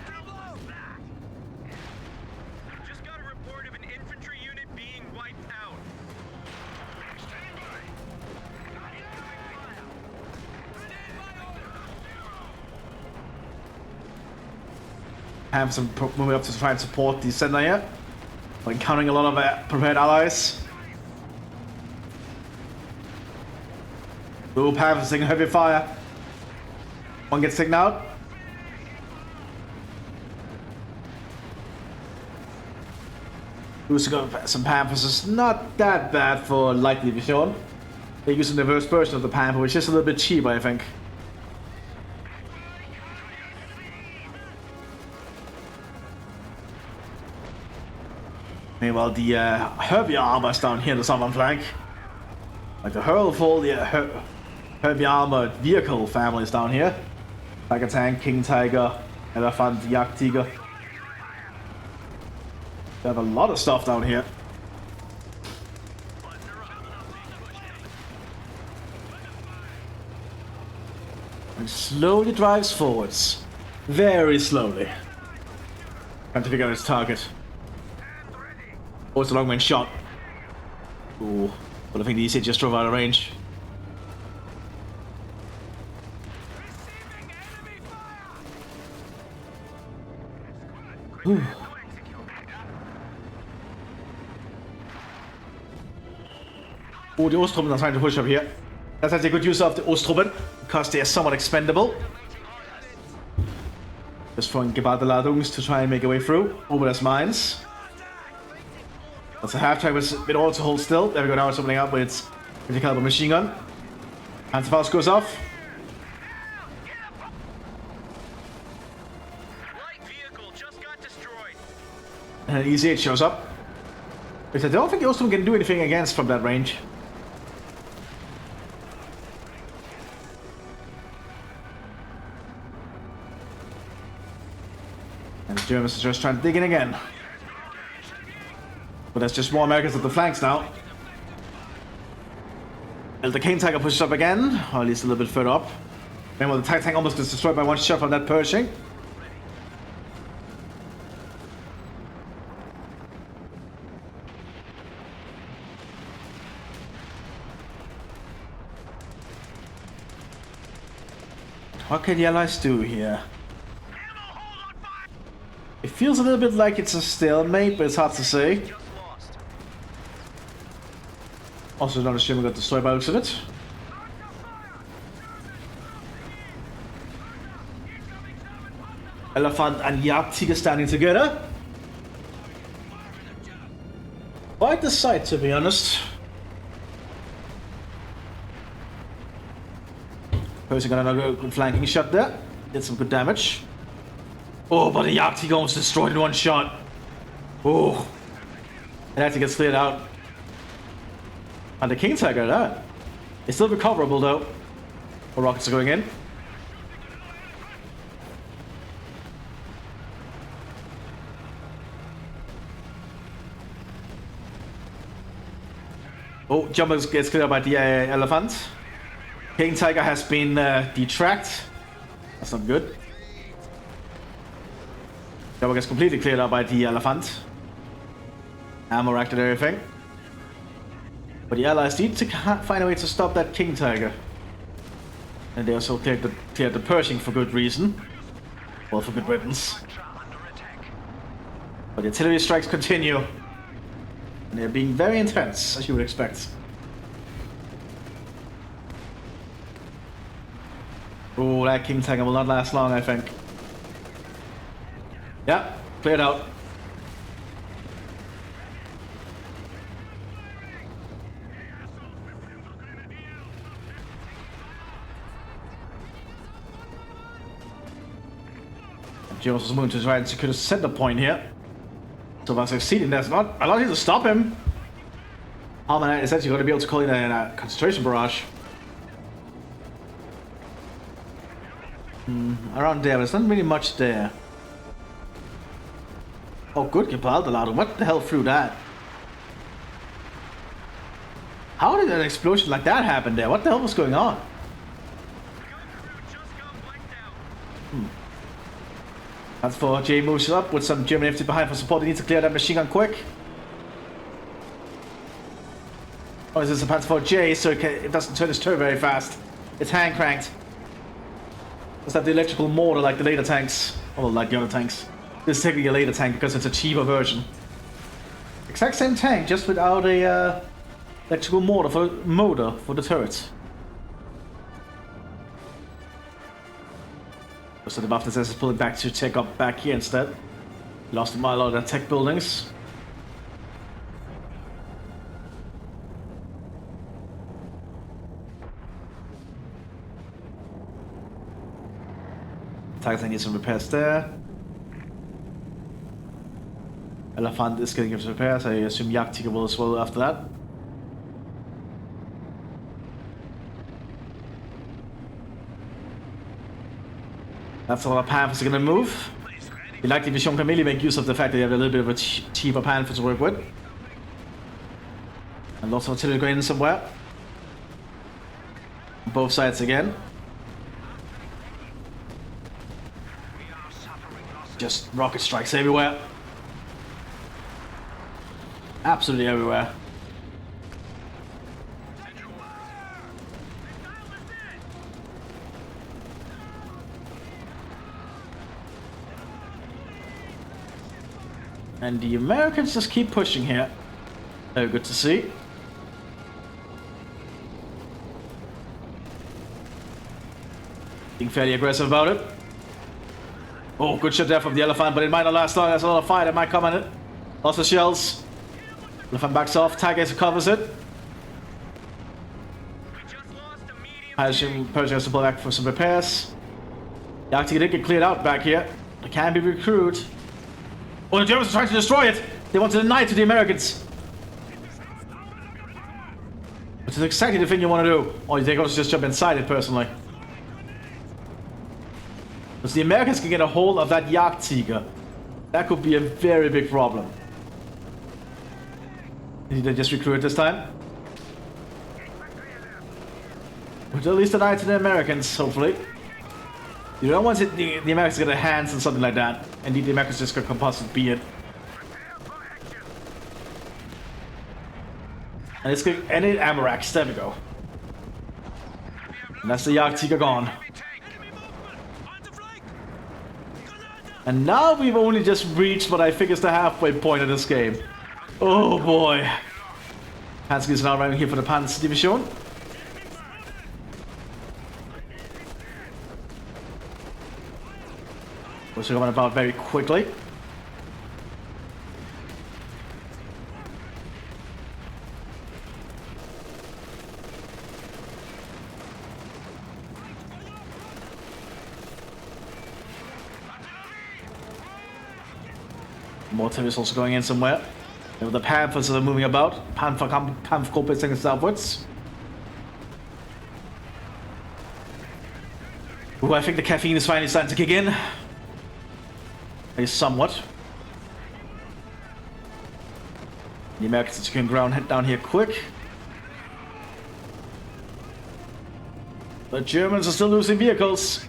Just got a report of an infantry unit being wiped out. Have some moving up to try and support the center here. We're encountering a lot of prepared allies. Blue Panthers taking heavy fire. One gets taken out. Losing some Panthers is not that bad for light division. They're using the reverse version of the Panther, which is a little bit cheap, I think. Meanwhile, the heavy armors down here in the southern flank. Like the Hurlful, the heavy armored vehicle families down here. Tiger Tank, King Tiger, Elephant, Jagdtiger. They have a lot of stuff down here. And slowly drives forwards. Very slowly. Trying to figure out its target. Oh, it's a long range shot. Ooh. But I think the EC just drove out of range. Ooh. Oh, the Ostruppen are trying to push up here. That's actually a good use of the Ostruppen, because they are somewhat expendable. Just throwing Gebardeladungs to try and make a way through. Over there's mines. That's a half-track with it also hold still. There we go, now it's opening up with its 50 caliber machine gun. Panzerfaust goes off. Light vehicle just got destroyed. And an EZ8 shows up. Which I don't think the Ostruppen can do anything against from that range. And the Germans are just trying to dig in again. But there's just more Americans at the flanks now. And the King Tiger pushes up again, or at least a little bit further up. Remember, the tank almost gets destroyed by one shot from that Pershing. What can the Allies do here? It feels a little bit like it's a stalemate, but it's hard to say. Also, another ship got destroyed by the looks of it. Elephant and Jagdtiger standing together. Quite the sight, to be honest. Pershing got another good flanking shot there. Did some good damage. Oh, but the Jagdtiger almost destroyed in one shot. Oh. It actually gets cleared out. And the King Tiger, that. It's still recoverable though. The rockets are going in. Oh, Jumper gets cleared out by the Elephant. King Tiger has been detracked. That's not good. Jumper gets completely cleared out by the Elephant. Ammo racked and everything. But the Allies need to find a way to stop that King Tiger. And they also cleared the Pershing for good reason. Well, for good riddance. But the artillery strikes continue. And they're being very intense, as you would expect. Oh, that King Tiger will not last long, I think. Yeah, cleared out. Jones was moving to try and secure the center point here. So by succeeding, there's not a lot here to stop him. Alman is actually going to be able to call in a concentration barrage. Around there, there's not really much there. Oh, good, Gibraltar. What the hell threw that? How did an explosion like that happen there? What the hell was going on? That's for J moves up with some German infantry behind for support. They need to clear that machine gun quick. Oh, this is a Panzer IV J, so it doesn't turn its turret very fast. It's hand cranked. It's not the electrical mortar like the later tanks. Or like the other tanks. This is technically a later tank because it's a cheaper version. Exact same tank, just without a electrical motor for the turret. So the Mthis is pulling back to take up back here instead. Lost a mile out of the tech buildings. Tiger needs some repairs there. Elephant is getting some repairs. I assume Jagdtiger will as well after that. That's a lot of Panthers are gonna move. The likely Division can really make use of the fact that they have a little bit of a cheaper Panther to work with. And lots of artillery going in somewhere. Both sides again. Just rocket strikes everywhere. Absolutely everywhere. And the Americans just keep pushing here. Very good to see. Being fairly aggressive about it. Oh, good shot there from the Elephant, but it might not last long. There's a lot of fire that might come in it. Lots of shells. Elephant backs off. Tiger covers it. I assume Pershing has to pull back for some repairs. The Arctic did get cleared out back here. It can be recruited. Oh, the Germans are trying to destroy it! They want to deny it to the Americans! Which is exactly the thing you want to do. Or you think also just jump inside it personally. Because the Americans can get a hold of that Jagdtiger. That could be a very big problem. Did they just recruit this time? But at least deny it to the Americans, hopefully. You don't want the Americans to get their hands on something like that. Indeed, the Americans just got composite beard. And it's going to end it Amarax. There we go. And that's the Jagdtiger gone. And now we've only just reached what I think is the halfway point of this game. Oh boy. Hansky is now running here for the Panzer Division. Which are going about very quickly. Mthis is also going in somewhere. The Panthers are moving about. Panther Group is taking southwards. Ooh, I think the caffeine is finally starting to kick in. At least somewhat. The Americans are securing ground, head down here quick. The Germans are still losing vehicles.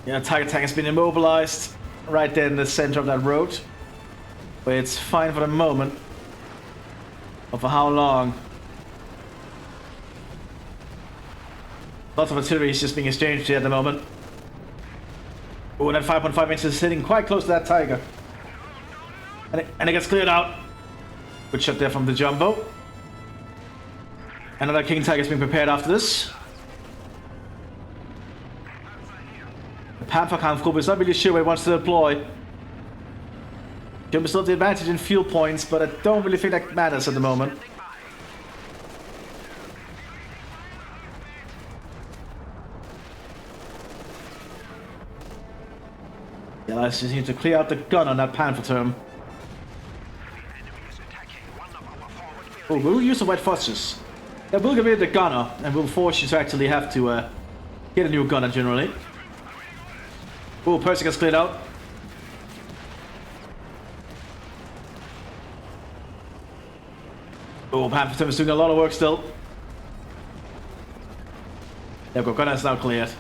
Yeah, Tiger tank has been immobilized right there in the center of that road. But it's fine for the moment. But for how long? Lots of artillery is just being exchanged here at the moment. Oh, that 5.5 inches is sitting quite close to that Tiger. And it gets cleared out. Good shot there from the Jumbo. Another King Tiger is being prepared after this. The Panther Group is not really sure where it wants to deploy. Germans still have the advantage in fuel points, but I don't really think that matters at the moment. Yeah, I just need to clear out the gun on that Panther term. Oh, we'll use the White Phosphorus. Yeah, we'll get rid of the gunner, and we'll force you to actually have to get a new gunner generally. Oh, Percy gets cleared out. Oh, Panther term is doing a lot of work still. There we go, gunner is now cleared.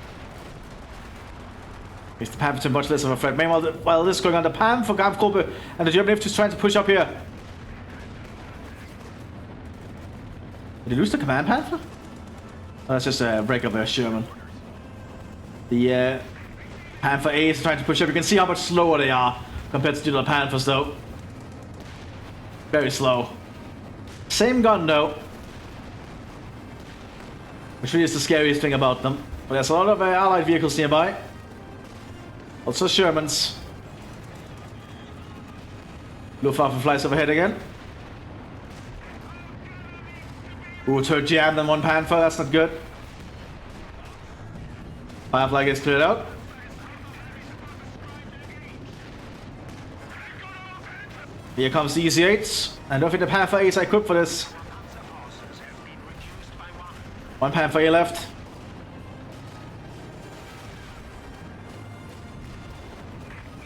Makes the Panther term much less of a threat. Meanwhile, while this is going on, the Panther Group and the German Mthis is trying to push up here. Did he lose the command Panther? Oh, that's just a regular Sherman. The Panther A is trying to push up. You can see how much slower they are compared to the other Panthers, though. Very slow. Same gun, though. Which really is the scariest thing about them. But there's a lot of allied vehicles nearby. Also Shermans. Luftwaffe flies overhead again. Ooh, third jammed on one Panther, that's not good. Firefly gets cleared out. Here comes the EZ8s. I don't think the Panther A is equipped for this. One Panther A left.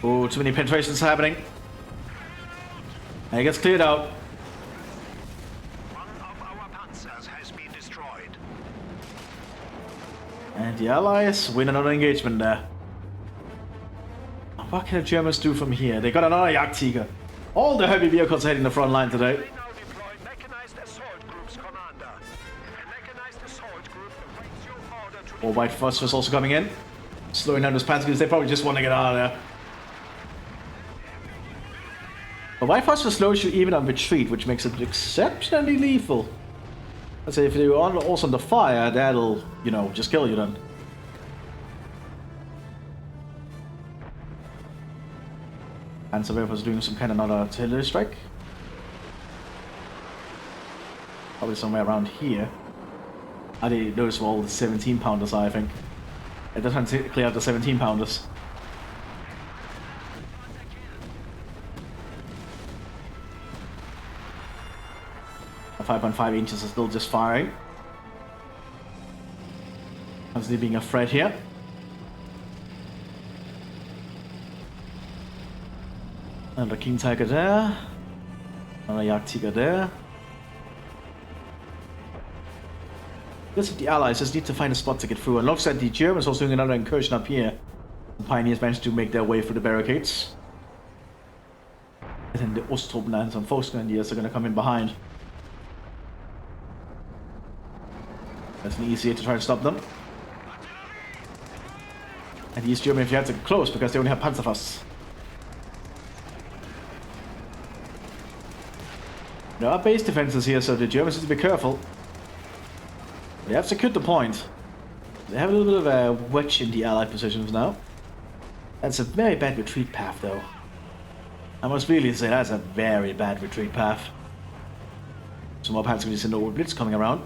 Oh, too many penetrations happening. And he gets cleared out. One of our panzers has been destroyed. And the Allies win another engagement there. What can the Germans do from here? They got another Jagdtiger. All the heavy vehicles are heading the front line today. They now deploy mechanized assault group's commander. A mechanized assault group awaits your order to... Or White Phosphorus also coming in. Slowing down those panzers because they probably just want to get out of there. But White Phosphorus slows you even on retreat, which makes it exceptionally lethal. Let's say if you're also under fire, that'll, you know, just kill you then. And Surveyor was doing some kind of another artillery strike. Probably somewhere around here. I didn't notice all the 17 pounders, I think. It doesn't clear out the 17 pounders. The 5.5 inches is still just firing. Constantly being a threat here. Another King Tiger there. Another Jagdtiger there. This the Allies just need to find a spot to get through. And looks like the Germans also doing another incursion up here. The Pioneers managed to make their way through the barricades. And then the Osttruppen and some Volksgrenadiers are going to come in behind. That's an easier to try to stop them. And the East Germans have to get close because they only have Panzerfausts. There are base defenses here, so the Germans need to be careful. They have secured the point. They have a little bit of a wedge in the Allied positions now. That's a very bad retreat path, though. I must really say that's a very bad retreat path. Some more Panzer Grenadiers in the Blitz coming around.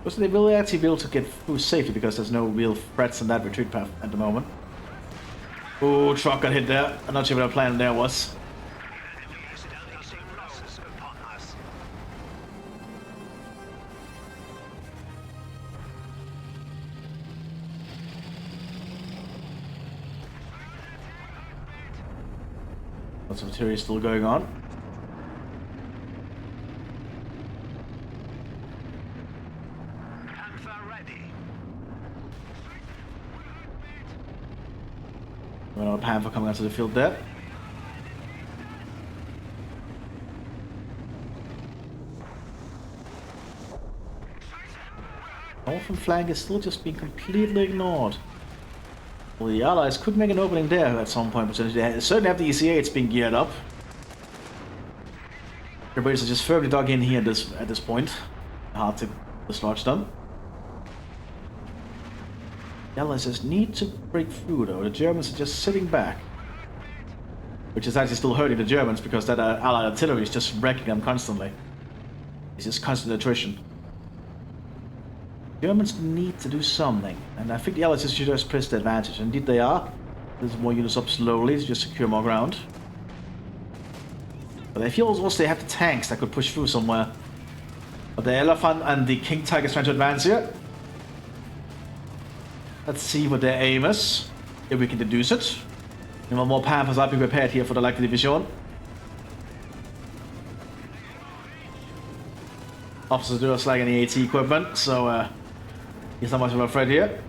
So they will actually be able to get through safely because there's no real threats on that retreat path at the moment. Oh, truck got hit there. I'm not sure what our plan there was. Lots of material still going on. Another Panther coming onto the field there. Northern flank is still just being completely ignored. Well, the Allies could make an opening there at some point, but they certainly have the ECA, being geared up. Everybody's just firmly dug in here at this point. Hard to dislodge them. The Allies just need to break through though. The Germans are just sitting back. Which is actually still hurting the Germans because that Allied artillery is just wrecking them constantly. It's just constant attrition. Germans need to do something, and I think the Allies should just press the advantage. Indeed they are. There's more units up slowly to just secure more ground. But I feel also they have the tanks that could push through somewhere. But the Elephant and the King Tiger is trying to advance here. Let's see what their aim is, if we can deduce it. And one more Panthers are being prepared here for the Light Division. Officers do us like any AT equipment, so he's not much of a threat here.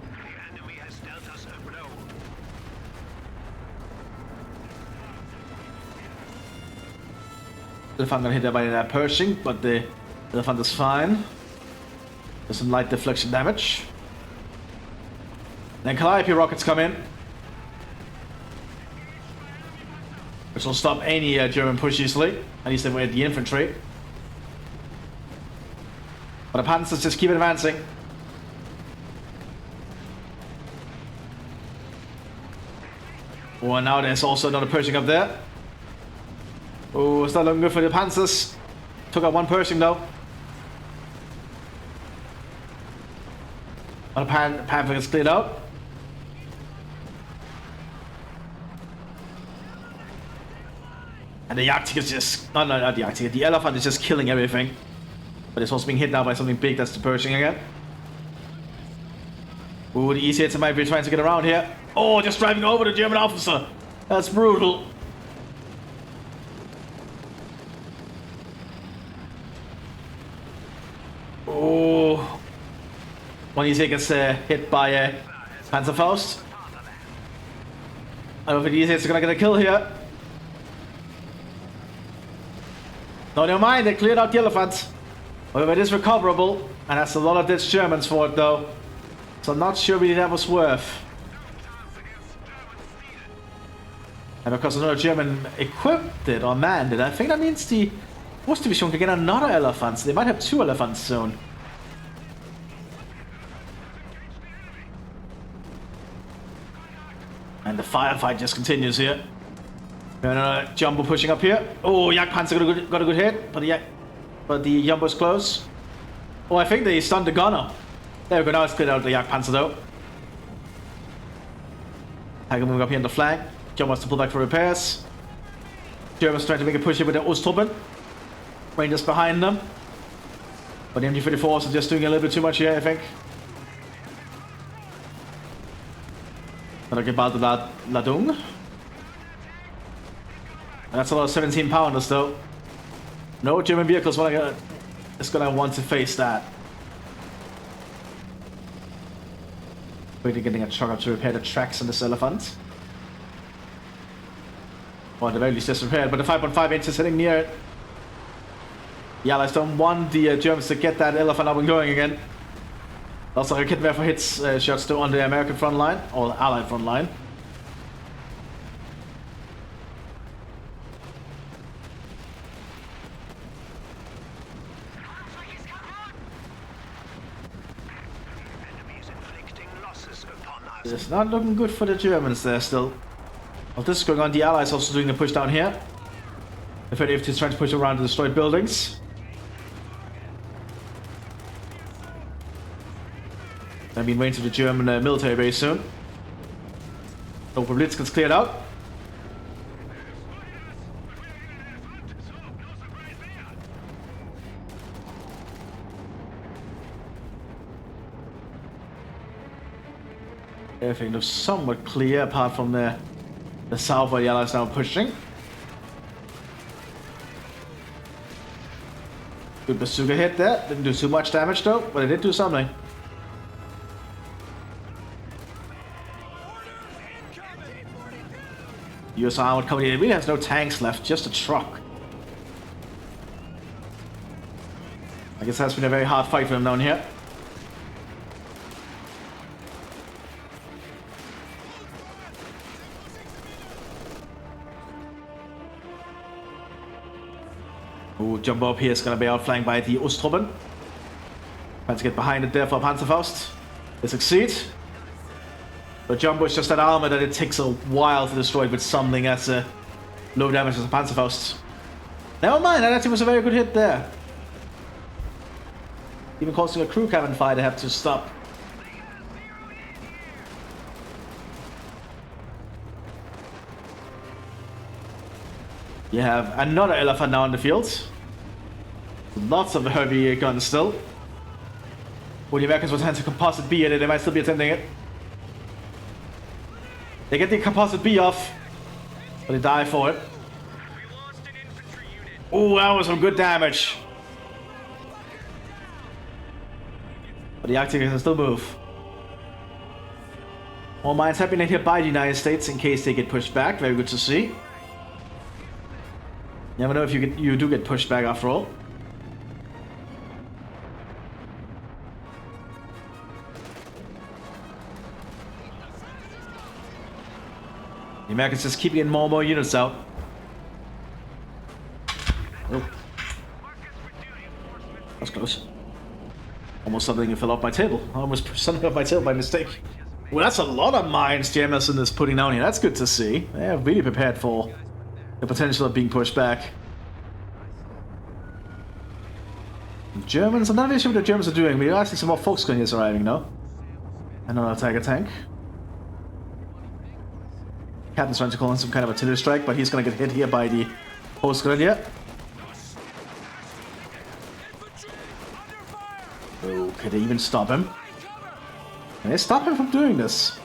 The Elephant got hit there by that Pershing, but the Elephant is fine. There's some light deflection damage. Then Calliope rockets come in, which will stop any German push easily, at least with the infantry. But the Panzers just keep advancing. Oh, and now there's also another Pershing up there. Oh, it's not looking good for the Panzers. Took out one Pershing though. But the Panther gets cleared out. And the Arctic is just... No, not the Arctic. The Elephant is just killing everything. But it's also being hit now by something big. That's the Pershing again. Ooh, the easy hits might be trying to get around here. Oh, just driving over the German officer. That's brutal. Oh. One easy gets hit by Panzerfaust. I don't think the easy hits are going to get a kill here. No, never mind, they cleared out the Elephant. However, it is recoverable, and that's a lot of dead Germans for it though. So I'm not sure really that was worth. And because another German equipped it or manned it, I think that means the West Division can get another Elephant. So they might have two Elephants soon. And the firefight just continues here. Jumbo pushing up here. Oh, Jagdpanzer got a good hit, but the Jumbo's close. Oh, I think they stunned the gunner. There we go, now it's cleared out the Jagdpanzer though. Tiger moving up here on the flank. Jumbo wants to pull back for repairs. Germans trying to make a push here with their Osttruppen. Rangers behind them. But the MG-34s are just doing a little bit too much here, I think. But I get about the Ladung. That's a lot of 17 pounders though. No German vehicles want to is gonna want to face that. Quickly getting a truck up to repair the tracks on this elephant. Or at the very least just repaired, but the 5.5 inch is hitting near it. The Allies don't want the Germans to get that elephant up and going again. Also, Raketwerfer hits shots still on the American front line, or Allied front line. It's not looking good for the Germans there still. While this is going on, the Allies also doing the push down here. The 30th is trying to push around the destroyed buildings. They'll be waiting to the German military base soon. So Blitz gets cleared out. Everything looks somewhat clear apart from the south where the Allies now pushing. Good bazooka hit there. Didn't do too much damage though, but it did do something. US armored company really has no tanks left, just a truck. I guess that's been a very hard fight for them down here. Ooh, jumbo up here is going to be outflanked by the Osttruppen. Trying to get behind it there for Panzerfaust. They succeed. But Jumbo is just that armor that it takes a while to destroy with something as low damage as a Panzerfaust. Never mind, that actually was a very good hit there. Even causing a crew cabin fire they have to stop. You have another elephant now in the field. Lots of heavy guns still. Well, the Americans will attempt a composite B at it, they might still be attempting it. They get the composite B off, but they die for it. Oh, that was some good damage. But the Arctic can still move. All mines have been hit by the United States in case they get pushed back. Very good to see. You never know if you do get pushed back after all. The Americans just keep getting more and more units out. Oh. That's close. Almost something fell off my table. Almost something off my table by mistake. Well, that's a lot of mines the Emerson is putting down here. That's good to see. They are really prepared for the potential of being pushed back. Germans, I'm not really sure what the Germans are doing, but you're actually some more Volksgrenadiers arriving now. Another Tiger tank. Captain's trying to call in some kind of artillery strike, but he's going to get hit here by the Volksgrenadier. Oh, can they even stop him? Can they stop him from doing this?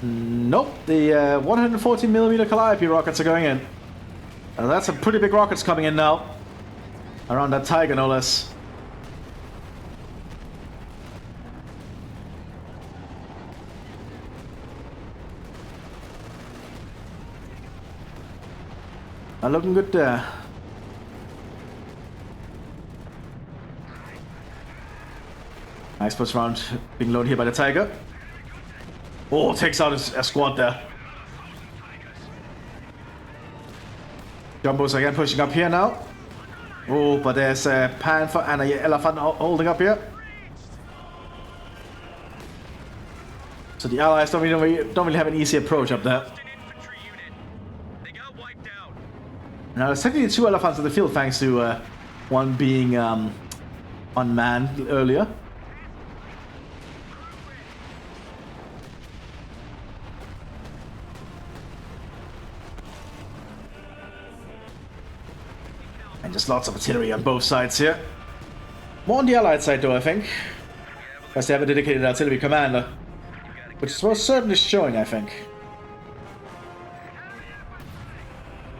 Nope, the 140mm Calliope rockets are going in. That's some pretty big rockets coming in now. Around that Tiger, no less. Not looking good there. Nice first round being loaded here by the Tiger. Oh, takes out a squad there. Jumbo's again pushing up here now. Oh, but there's a Panther and an Elephant holding up here. So the Allies don't really have an easy approach up there. Now there's technically two Elephants in the field thanks to one being unmanned earlier. And just lots of artillery on both sides here. More on the Allied side though, I think. Because they have a dedicated artillery commander. Which is most certainly showing, I think.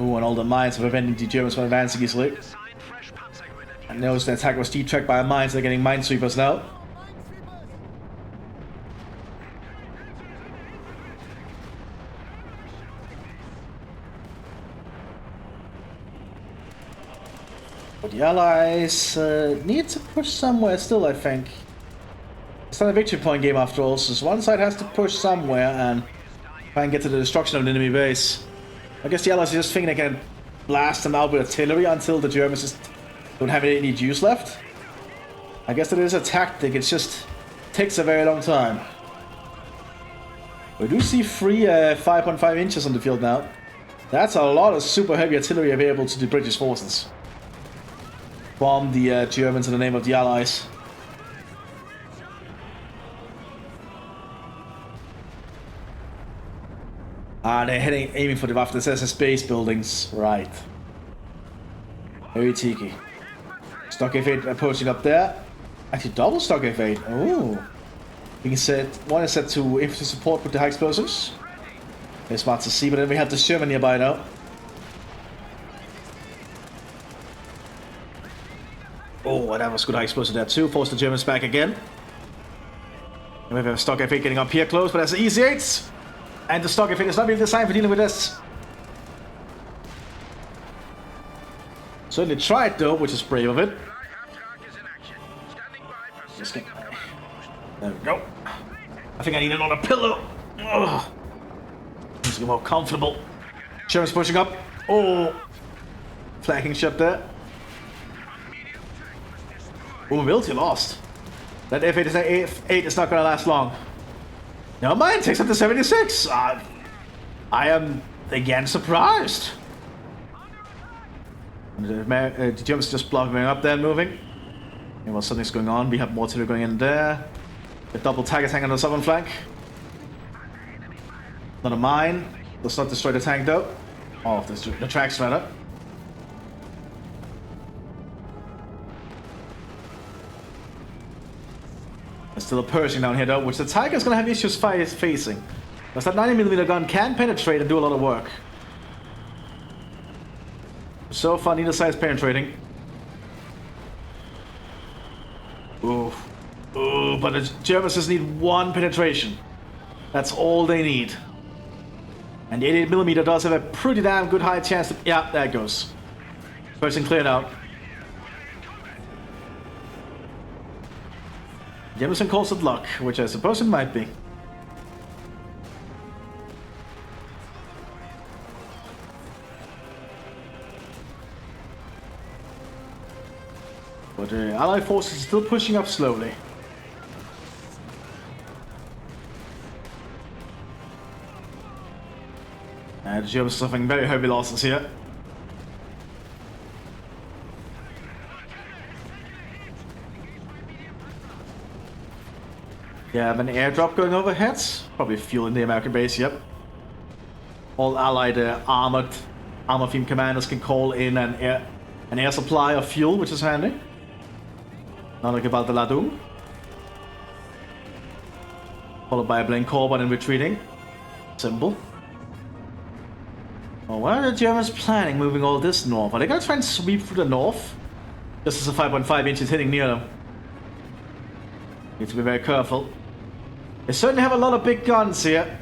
Ooh, and all the mines are preventing the Germans from advancing easily. And notice the attack was detracked by mines, they're getting minesweepers now. But the Allies need to push somewhere still, I think. It's not a victory point game after all, so one side has to push somewhere and try and get to the destruction of an enemy base. I guess the Allies are just thinking they can blast them out with artillery until the Germans just don't have any juice left. I guess that is a tactic, it just takes a very long time. We do see three 5.5 inches on the field now. That's a lot of super heavy artillery available to the British forces. Bomb the Germans in the name of the Allies. They're aiming for the Waffen SS base buildings. Right. Very cheeky. Stock F8 approaching up there. Actually, double Stock F8. Oh. Being set, one is set to infantry support with the high explosives. Very smart to see, but then we have the Sherman nearby now. Oh, that was good high explosive there too. Force the Germans back again. And we have a Stock F8 getting up here close, but that's the easy 8. And the Stock F8 is not really designed for dealing with this. Certainly tried though, which is brave of it. There we go. I think I need another pillow. Oh. Needs to be more comfortable. Germans pushing up. Oh. Flanking shot there. Oh, mobility lost. That F8 is not going to last long. Never mind, takes up to 76. I am again surprised. The Germans just blocking up there and moving. And while something's going on, we have more artillery going in there. The double Tiger tank on the southern flank. Not a mine. Does not destroy the tank though. Oh, the tracks rather. There's still a Pershing down here though, which the Tiger's gonna have issues facing. Because that 90mm gun can penetrate and do a lot of work. So far, neither side is penetrating. Ooh. Ooh, but the Germans just need one penetration. That's all they need. And the 88mm does have a pretty damn good high chance to... Yeah, there it goes. Pershing cleared out. Jameson calls it luck, which I suppose it might be. But the Allied forces are still pushing up slowly. And the Germans are suffering very heavy losses here. Yeah, have an airdrop going overhead. Probably fueling the American base, yep. All Allied armor-themed commanders can call in an air supply of fuel, which is handy. Not like about the Ladum. Followed by a Blaine Corbin and retreating. Simple. Well, what are the Germans planning moving all this north? Are they gonna try and sweep through the north? Just as a 5.5 inch is hitting near them. Need to be very careful. They certainly have a lot of big guns here.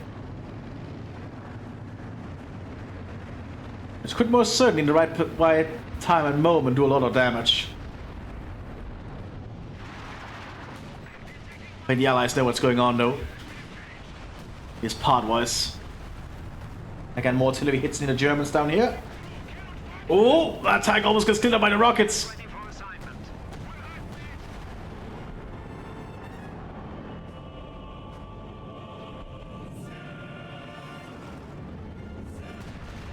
Which could most certainly in the right time and moment do a lot of damage. I think the Allies know what's going on though. At least part-wise. Again, more artillery hits near the Germans down here. Oh, that tank almost gets killed by the rockets.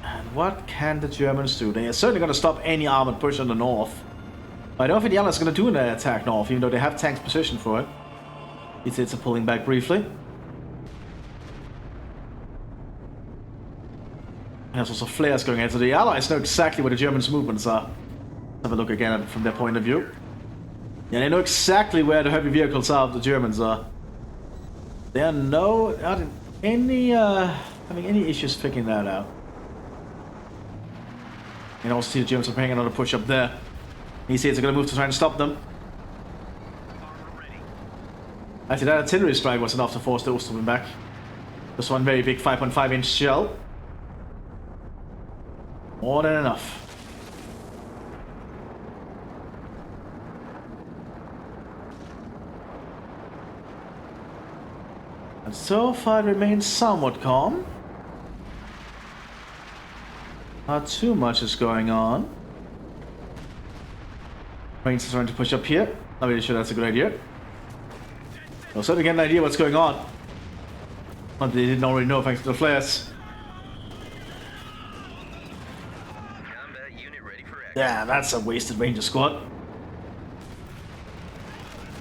And what can the Germans do? They are certainly going to stop any armored push on the north. But I don't think the Allies are going to do an attack north, even though they have tanks positioned for it. It's a pulling back briefly. There's also flares going in, so the Allies know exactly where the Germans' movements are. Let's have a look again at it from their point of view. Yeah, they know exactly where the heavy vehicles are, the Germans are. There are not any having any issues figuring that out. can also see the Germans preparing another push up there. He says they're going to move to try and stop them. Actually, that artillery strike was enough to force those to move back. Just one very big 5.5-inch shell. More than enough. And so far it remains somewhat calm. Not too much is going on. Marines are trying to push up here. Not really sure that's a good idea. I'll certainly get an idea what's going on. But they didn't already know thanks to the flares. Yeah, that's a wasted Ranger squad.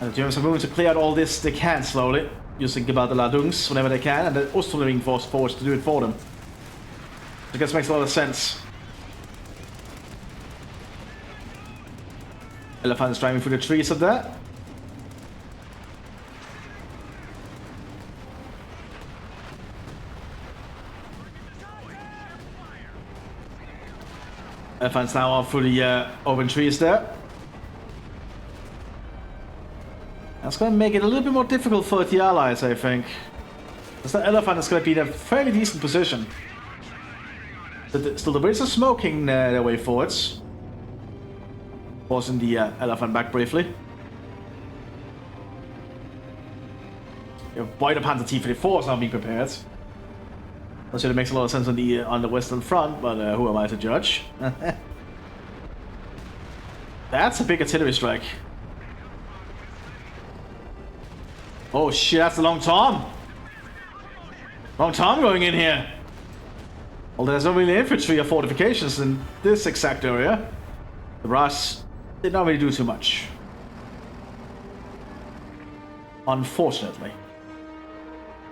And the Germans are moving to clear out all this they can slowly, using about the Ladungs whenever they can, and they're also moving forwards to do it for them. I guess makes a lot of sense. Elephants driving through the trees up there. Elephants now off through the open trees there. That's going to make it a little bit more difficult for the Allies, I think. Because the Elephant is going to be in a fairly decent position. Still, the Brits are smoking their way forwards. Forcing the Elephant back briefly. Why the Panzer T-34 is now being prepared. Not sure it makes a lot of sense on the Western Front, but who am I to judge? That's a big artillery strike. Oh shit, that's a long Tom! Long Tom going in here! Well, there's not really infantry or fortifications in this exact area. The Russ did not really do too much. Unfortunately.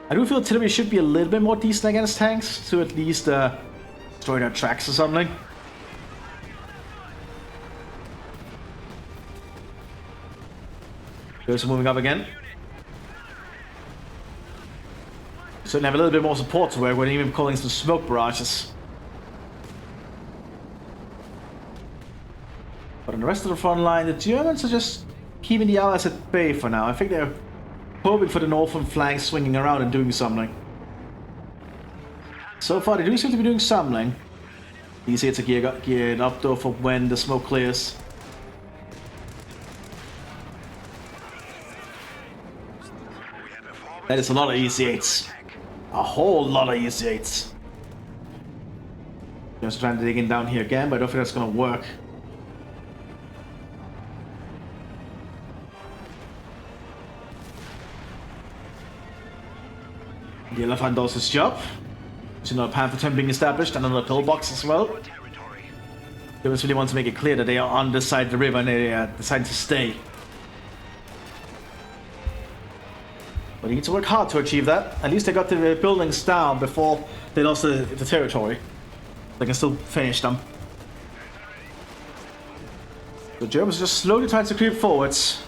I do feel artillery should be a little bit more decent against tanks, to at least destroy their tracks or something. Goes moving up again. Certainly have a little bit more support to work with, even calling some smoke barrages. But on the rest of the front line, the Germans are just keeping the Allies at bay for now. I think they're hoping for the northern flank swinging around and doing something. So far, they do seem to be doing something. You can see it's a geared up though for when the smoke clears. That is a lot of EC8s. A whole lot of EC8s. Just trying to dig in down here again, but I don't think that's going to work. The Elephant does his job. There's another Panther 10 being established and another pillbox as well. They just really want to make it clear that they are on this side of the river and they decide to stay. But you need to work hard to achieve that. At least they got the buildings down before they lost the territory. They can still finish them. The Germans are just slowly trying to creep forwards.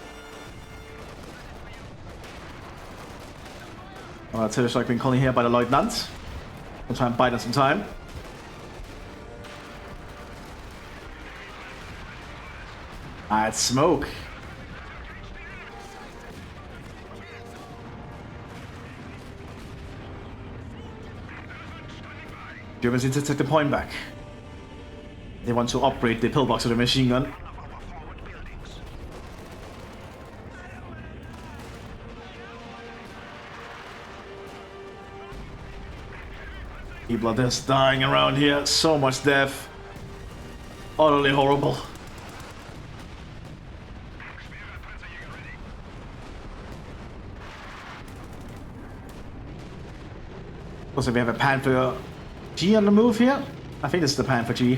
Well, that's it, like being calling here by the Lieutenant. We'll try and buy them some time. Ah, it's smoke. Germans need to take the point back. They want to upgrade the pillbox with a machine gun. People are just dying around here. So much death. Utterly horrible. Also, we have a Panther G on the move here. I think this is the Panther G,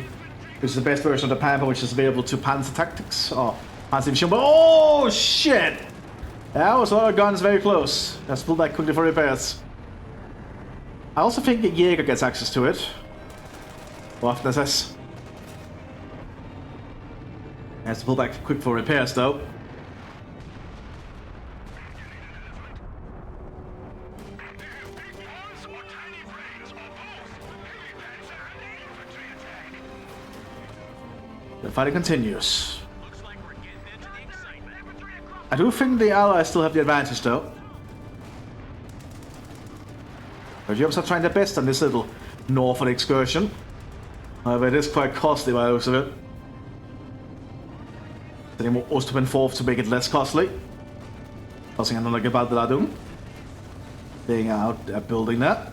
which is the best version of the Panther, which is available to Panzer Tactics or Panzer Division. But oh shit! That was one of our guns very close. Let's pull back quickly for repairs. I also think the Jaeger gets access to it. What does this? Has to pull back quick for repairs though. The fighting continues. I do think the Allies still have the advantage though. The Germans are trying their best on this little northern excursion. However, it is quite costly by the looks of it. Setting more Oostop forth to make it less costly. Tossing another Gebal de la Doom. Being out building that.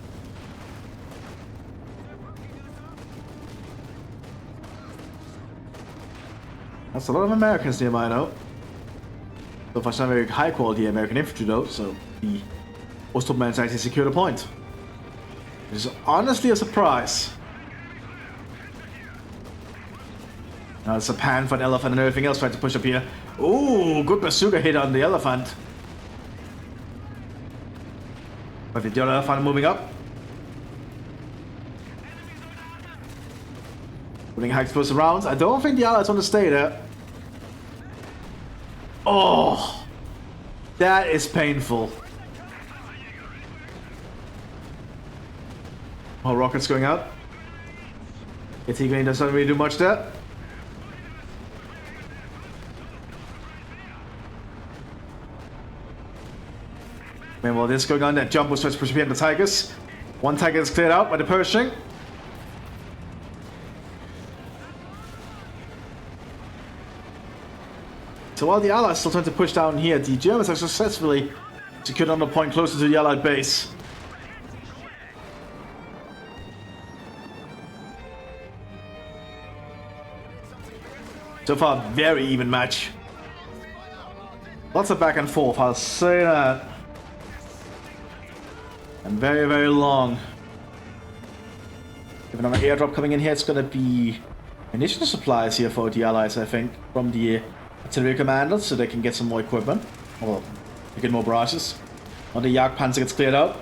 That's a lot of Americans nearby though. So far, it's not very high quality American infantry though, so the Oostop men actually secured a point. Which is honestly a surprise. Now it's a pan for an elephant and everything else trying to push up here. Ooh, good bazooka hit on the elephant. But the other elephant moving up. Putting high explosive rounds. I don't think the Allies want to stay there. Oh, that is painful. More rockets going out. Antigone doesn't really do much there. Meanwhile, this is going on. That jump was trying to push behind the Tigers. One Tiger is cleared out by the Pershing. So while the Allies are still trying to push down here, the Germans have successfully secured another point closer to the Allied base. So far, very even match. Lots of back and forth, I'll say that. And very, very long. If another airdrop coming in here, it's going to be initial supplies here for the Allies, I think, from the artillery commanders, so they can get some more equipment. Or get more barrages. Or the Jagdpanzer gets cleared out.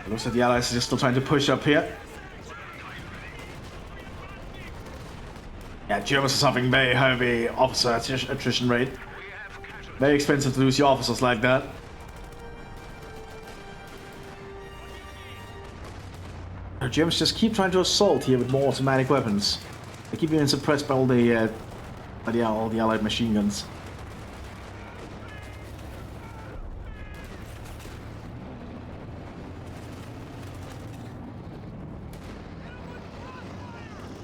It looks like the Allies are just still trying to push up here. Yeah, Germans are suffering very heavy officer attrition rate. Very expensive to lose your officers like that. The Germans just keep trying to assault here with more automatic weapons. They keep being suppressed by all the Allied machine guns.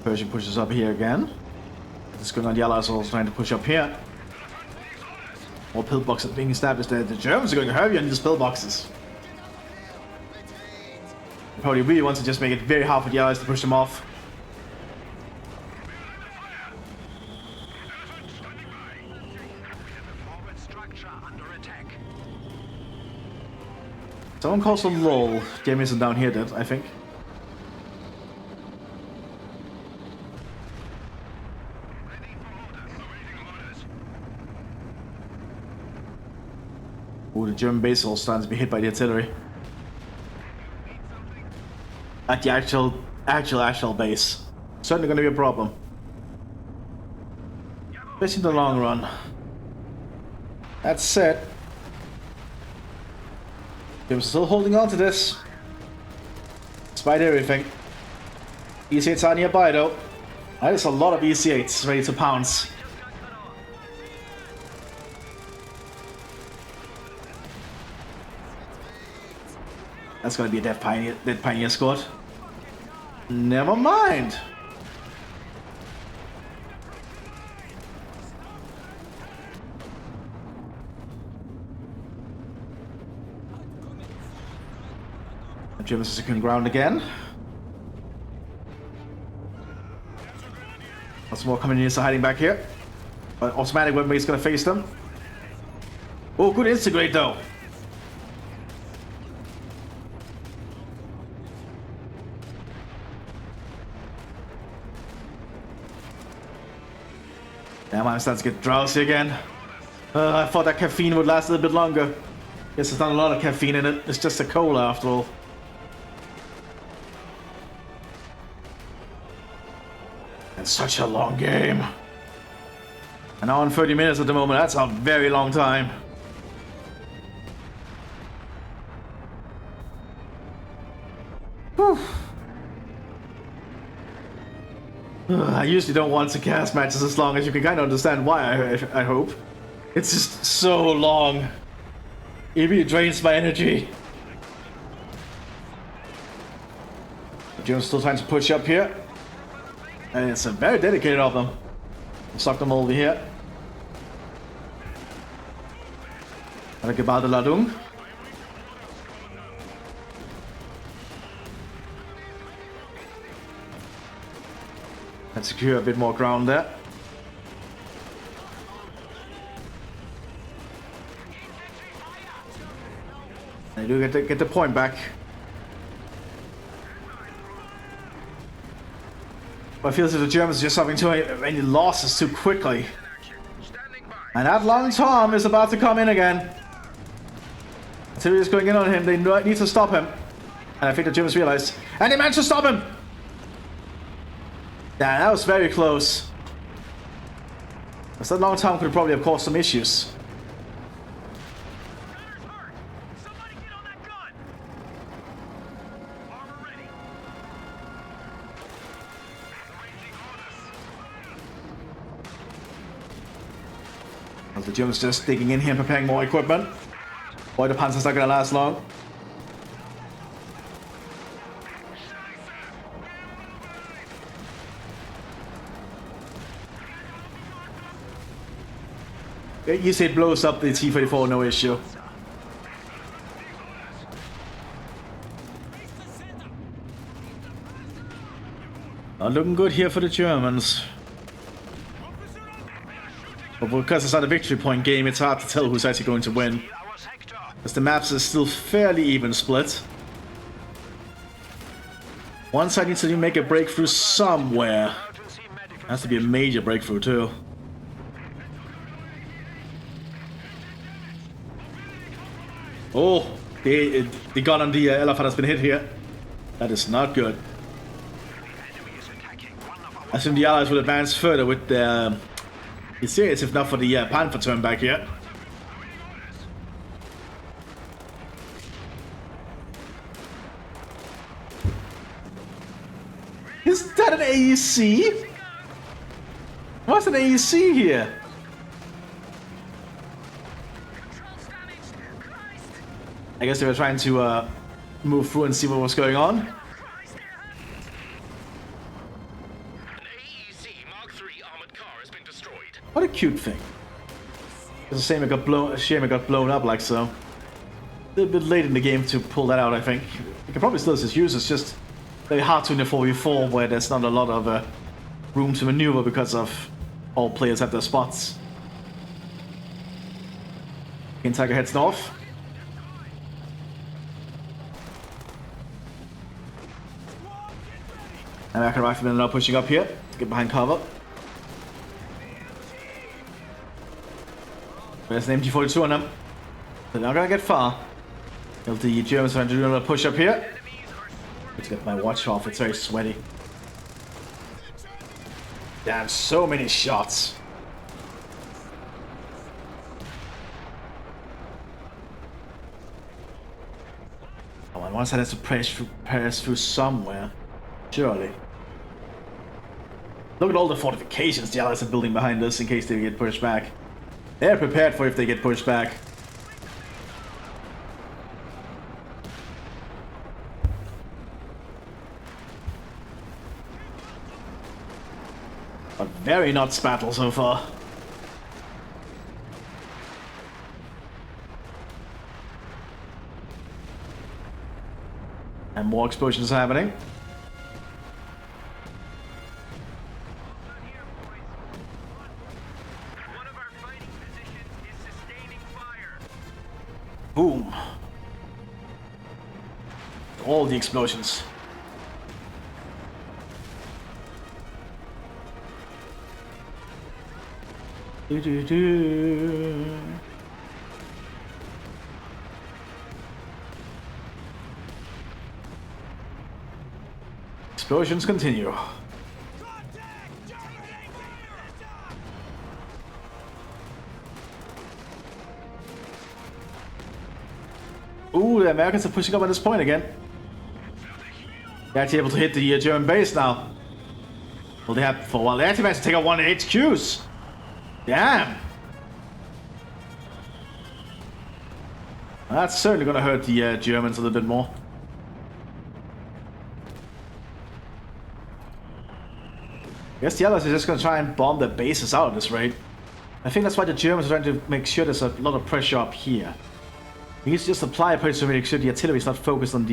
Pershing pushes up here again. This is going on. The Allies are also trying to push up here. More pillboxes being established there. The Germans are going heavy on these pillboxes. They probably really want to just make it very hard for the Allies to push them off. Someone calls a lull. Jamieson down here did, I think. Ooh, the German base all stands to be hit by the artillery. At the actual base. Certainly going to be a problem. Especially in the long run. That said, Germans are still holding on to this. Despite everything. EC8s are nearby though. That is a lot of EC8s ready to pounce. That's gonna be a dead pioneer squad. Never mind. The Germans are securing ground again. Lots more coming in, so hiding back here. But automatic weapon is gonna face them. Oh, good integrate though. Damn, I'm starting to get drowsy again. I thought that caffeine would last a little bit longer. Guess there's not a lot of caffeine in it. It's just a cola after all. And such a long game. An hour and 30 minutes at the moment, that's a very long time. Whew. I usually don't want to cast matches as long as you can kind of understand why, I hope. It's just so long. It really drains my energy. Joe's still trying to push up here. And it's a very dedicated of them. Suck them over here. Ada geballte Ladung. Let's secure a bit more ground there. They do get the point back. But it feels like the Germans are just having too many losses too quickly. And that long Tom is about to come in again. Artillery is going in on him. They need to stop him. And I think the Germans realized. And they managed to stop him! Damn, that was very close. Because that long Tom could probably have caused some issues. The Germans just digging in here, preparing more equipment. Boy, the Panzer's not gonna last long. You say it blows up the T-34, no issue. Not looking good here for the Germans. But because it's not a victory point game, it's hard to tell who's actually going to win. Because the maps are still fairly even split. One side needs to make a breakthrough somewhere. Has to be a major breakthrough too. Oh, the gun on the elephant has been hit here. That is not good. I assume the Allies will advance further with their... It's serious if not for the Panther turn back here. Is that an AEC? What's an AEC here? I guess they were trying to move through and see what was going on. What a cute thing. It's a shame it got blown up like so. A little bit late in the game to pull that out, I think. You can probably still just use it. It's just very hard to in a 4v4 where there's not a lot of room to maneuver because of all players have their spots. King Tiger heads north. And American Riflemen are now pushing up here to get behind cover. There's an MG42 on them. They're not gonna get far. The Germans are trying to do another push up here. Let's get my watch off, it's very sweaty. Damn, so many shots. Oh, and one side has to pass through somewhere. Surely. Look at all the fortifications the Allies are building behind us in case they get pushed back. They're prepared for if they get pushed back. A very nuts battle so far. And more explosions happening. Boom. All the explosions. Explosions continue. Ooh, the Americans are pushing up at this point again. They're actually able to hit the German base now. Well, they have for a while. They actually managed to take out one of the HQs. Damn. That's certainly going to hurt the Germans a little bit more. I guess the Allies are just going to try and bomb their bases out at this rate. I think that's why the Germans are trying to make sure there's a lot of pressure up here. We need to just apply pressure to make sure the artillery is not focused on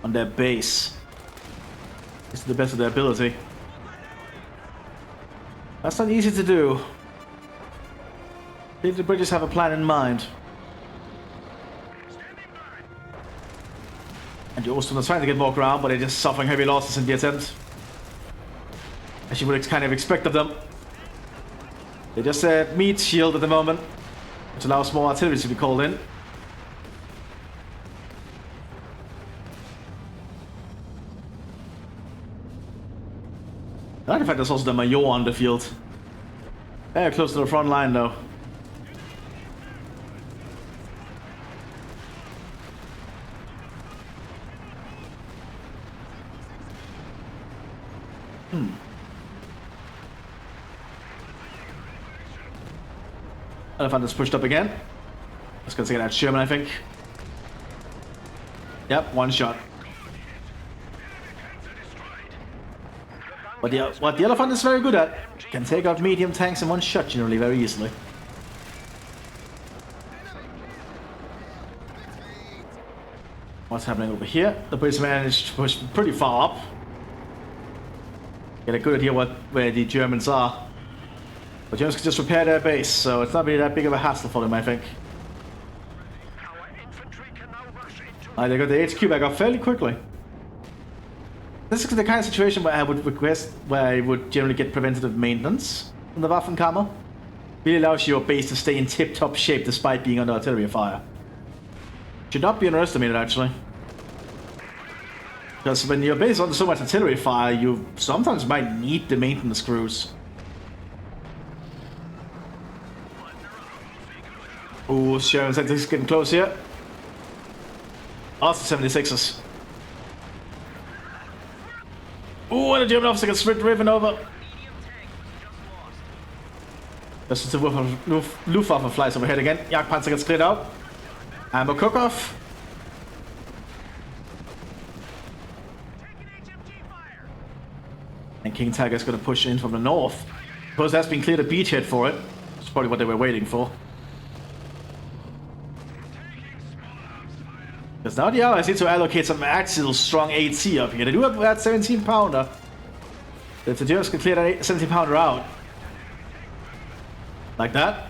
their base. It's to the best of their ability. That's not easy to do. I think the British have a plan in mind. And the Austrians are trying to get more ground, but they're just suffering heavy losses in the attempt. As you would kind of expect of them. They just meat shield at the moment, which allows more artillery to be called in. I like the fact there's also the Major on the field. Very close to the front line though. Elephant is pushed up again. Let's go take that Sherman, I think. Yep, one shot. But what the Elephant is very good at, can take out medium tanks in one shot generally very easily. What's happening over here? The British managed to push pretty far up. Get a good idea where the Germans are. The Germans can just repair their base, so it's not really that big of a hassle for them, I think. They got the HQ back up fairly quickly. This is the kind of situation where I would request, where I would generally get preventative maintenance from the Waffenkammer. Really allows your base to stay in tip-top shape despite being under artillery fire. Should not be underestimated, actually. Because when your base is under so much artillery fire, you sometimes might need the maintenance crews. Ooh, Sharon said this is getting close here. Also 76ers. Ooh, and the German officer gets driven over. Just as the Luftwaffe flies overhead again. Jagdpanzer gets cleared out. Amber cook-off. And King Tiger is going to push in from the north. Suppose that's been cleared a beachhead for it. That's probably what they were waiting for. Because now the Allies need to allocate some actual strong 8C up here. They do have that 17-pounder. If the Germans can clear that 17-pounder out. Like that.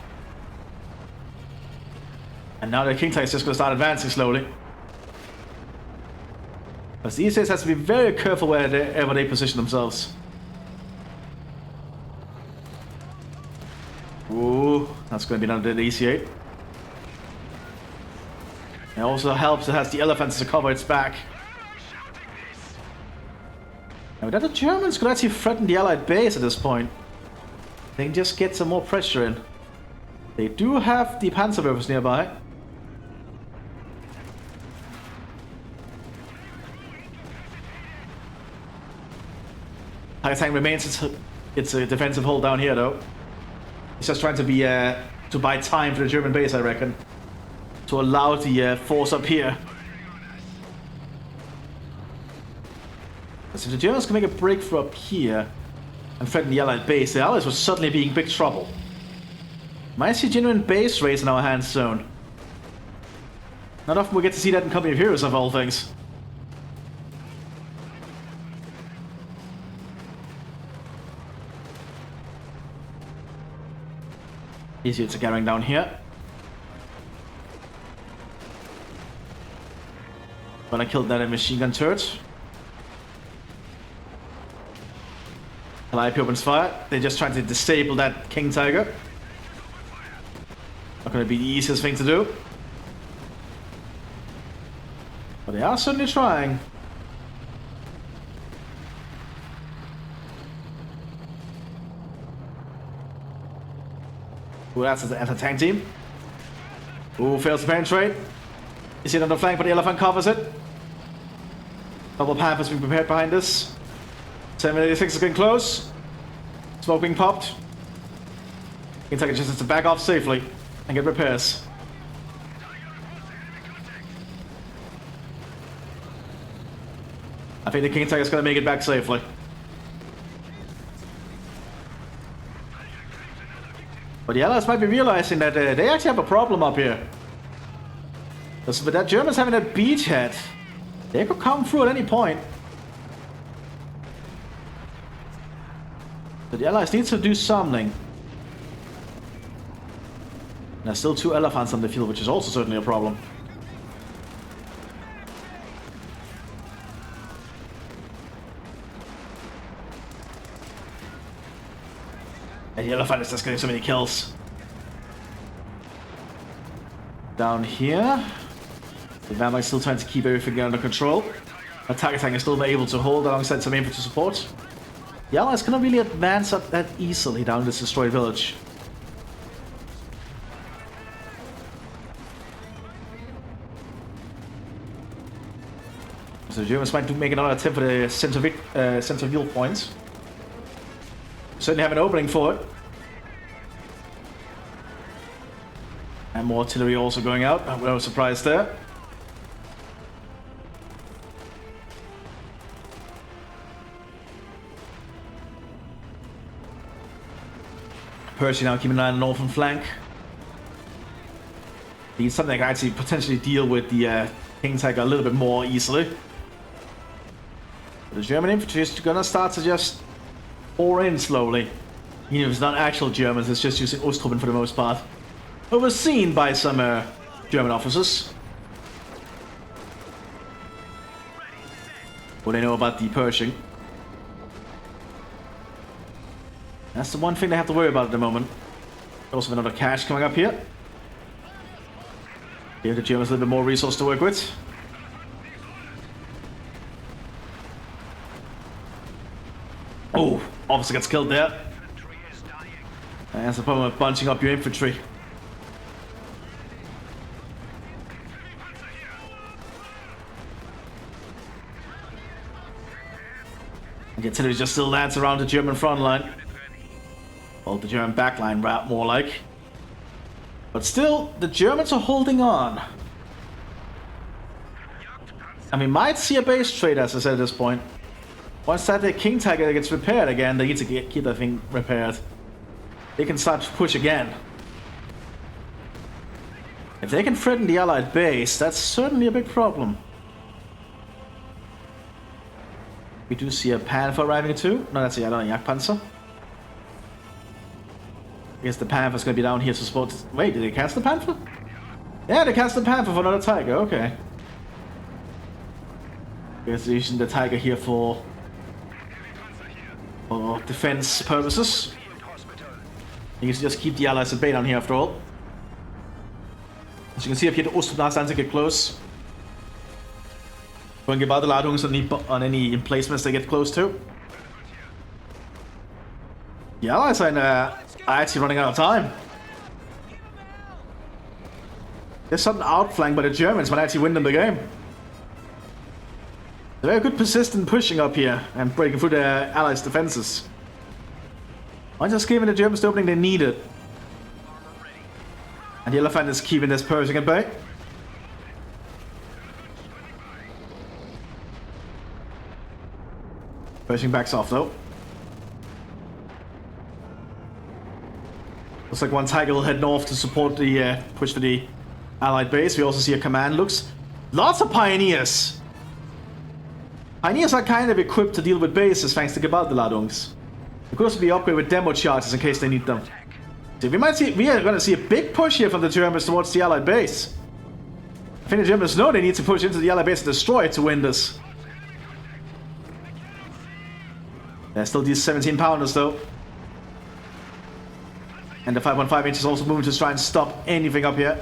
And now the King Tiger is just going to start advancing slowly. Because these days has to be very careful wherever they position themselves. Ooh, that's going to be another DC-8. It also helps it has the elephants to cover its back. Now that the Germans could actually threaten the Allied base at this point. They can just get some more pressure in. They do have the Panzerwerfers nearby. Tank remains its a defensive hold down here though. It's just trying to be to buy time for the German base, I reckon. To allow the force up here. So if the Germans can make a breakthrough up here and threaten the Allied base, the Allies will suddenly be in big trouble. Might see genuine base race in our hands soon. Not often we get to see that in Company of Heroes of all things. Easier to carrying down here. When I killed that machine gun turret. Calliope opens fire. They're just trying to disable that King Tiger. Not going to be the easiest thing to do. But they are certainly trying. Ooh, that's the anti-tank team. Ooh, fails to penetrate. Is it on the flank, but the elephant covers it. Double Panthers being prepared behind this. 786 is getting close. Smoke being popped. King Tiger just has to back off safely and get repairs. I think the King Tiger is going to make it back safely. But the Allies might be realizing that they actually have a problem up here. Because with that Germans having that beachhead, they could come through at any point. But the Allies need to do something. There's still 2 elephants on the field, which is also certainly a problem. And the elephant is just getting so many kills. Down here, the Vampire is still trying to keep everything under control. The Tiger Tank is still able to hold alongside some infantry support. The Allies cannot really advance up that easily down this destroyed village. So the Germans might make another attempt for the center points. Certainly have an opening for it. And more artillery also going out. No surprise there. Percy now keeping an eye on the northern flank. Needs something that can actually potentially deal with the King Tiger a little bit more easily. But the German infantry is gonna start to just pour in slowly. You know, it's not actual Germans, it's just using Osttruppen for the most part. Overseen by some German officers. What they know about the Pershing. That's the one thing they have to worry about at the moment. Also have another cache coming up here. Give the Germans a little bit more resource to work with. Oh, officer gets killed there. That's the problem with bunching up your infantry. The artillery just still lands around the German front line. Well, the German backline route, more like. But still, the Germans are holding on. And we might see a base trade, as I said at this point. Once that the King Tiger gets repaired again, they need to keep that thing repaired. They can start to push again. If they can threaten the Allied base, that's certainly a big problem. We do see a Panther arriving too. No, that's the other Jagdpanzer. I guess the Panther's gonna be down here to support. Wait, did they cast the Panther? Yeah, they cast the Panther for another Tiger, okay. I guess they're using the Tiger here for defense purposes. You can just keep the Allies at bay down here after all. As you can see up here, the Osttruppen are starting to get close. Going to give out the Ladungs on any emplacements they get close to. The Allies are actually running out of time. There's sudden outflank by the Germans might actually win them the game. They're very good persistent pushing up here and breaking through the Allies' defenses. I'm just giving the Germans the opening they needed. And the Elephant is keeping this Pershing at bay. Pershing backs off though. Looks like one Tiger will head north to support the push for the Allied base. We also see a command looks. Lots of Pioneers! Pioneers are kind of equipped to deal with bases thanks to Gewaltbeladungs. They could also be upgraded with demo charges in case they need them. So we are going to see a big push here from the Germans towards the Allied base. I think the Germans know they need to push into the Allied base and destroy it to win this. There's still these 17 pounders though. And the 5.5 inches also moving to try and stop anything up here.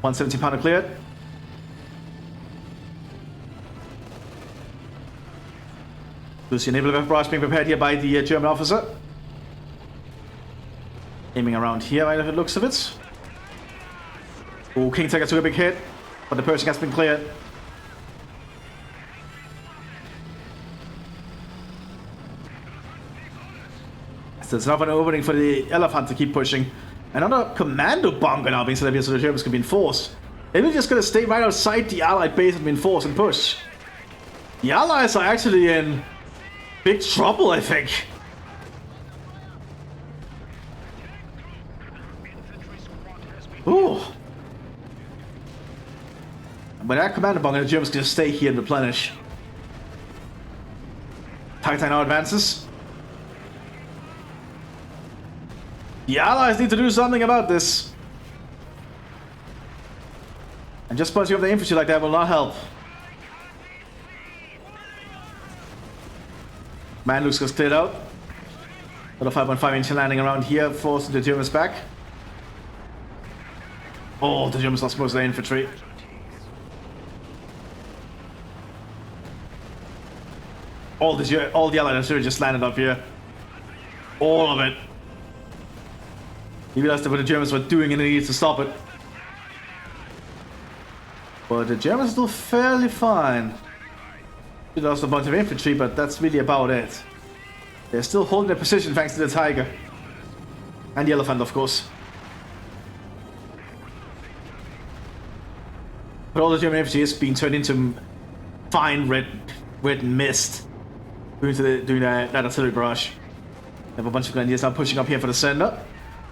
117 pounder cleared. Lucy enable of barrage being prepared here by the German officer. Aiming around here, right, if it looks of it. Oh, King Tiger took a big hit, but the Pershing has been cleared. So it's not an opening for the Elephant to keep pushing. Another commando bunker now being set up here so the Germans can be enforced. Maybe they're just gonna stay right outside the Allied base and be enforced and push. The Allies are actually in big trouble, I think. Ooh. But that commando bunker, the Germans can just stay here and replenish. Titan now advances. The Allies need to do something about this. And just punching up the infantry like that will not help. Manlux gets cleared out. Got a 5.5 inch landing around here, forcing the Germans back. Oh, the Germans lost most of their infantry. All the Allied artillery just landed up here. All of it. He realized that what the Germans were doing and he needed to stop it. But the Germans are still fairly fine. They lost a bunch of infantry, but that's really about it. They're still holding their position thanks to the Tiger. And the Elephant, of course. But all the German infantry is being turned into fine red mist. Doing that artillery barrage. They have a bunch of grenadiers now pushing up here for the center.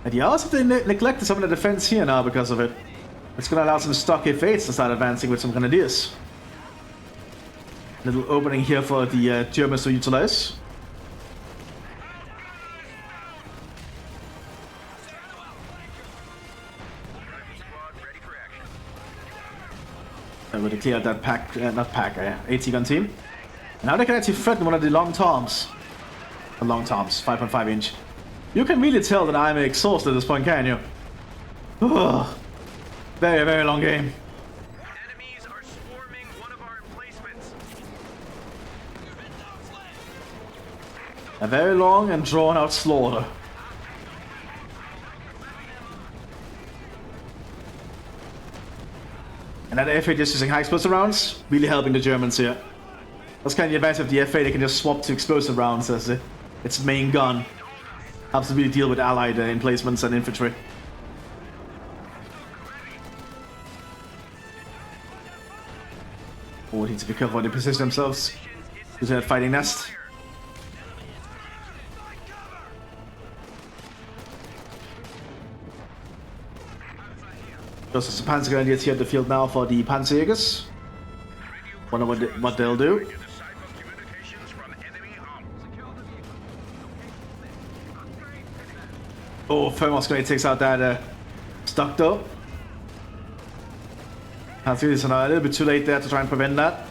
And the Allies have neglected some of the defense here now because of it. It's going to allow some stock F8s to start advancing with some grenadiers. Little opening here for the Germans to utilize. And we cleared that pack, AT gun team. And now they can actually threaten one of the long toms. The long toms, 5.5 inch. You can really tell that I'm exhausted at this point, can you? Ugh. Very, very long game. Enemies are swarming one of our emplacements. A very long and drawn out slaughter. And that F8 just using high explosive rounds, really helping the Germans here. That's kind of the advantage of the F8, they can just swap to explosive rounds as its main gun. Helps to really deal with allied emplacements and infantry. Oh, need to be careful when they position themselves using that fighting nest. Just some Panzer Grenadiers here at the field now for the Panzerjägers. Wonder what they'll do. Oh, Thermos Grenade takes out that stuck though. Panzerjägers are a little bit too late there to try and prevent that.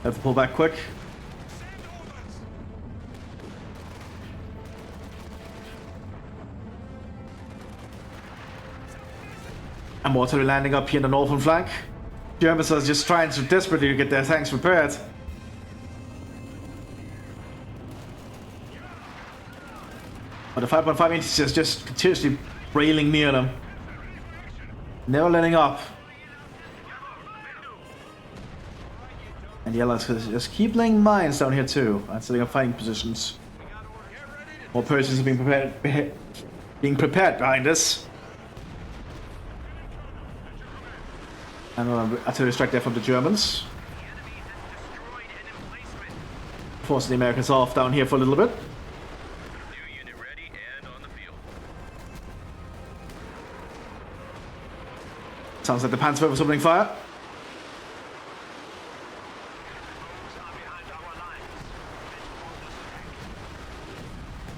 Have to pull back quick. And more artillery landing up here in the northern flank. Germans are just trying to desperately get their tanks prepared. But the 5.5 inches is just continuously railing near them. Never letting up. And the Allies just keep laying mines down here too, and setting up fighting positions. More Persians are being prepared behind us. And artillery strike there from the Germans. Forcing the Americans off down here for a little bit. Sounds like the Panzer was opening fire.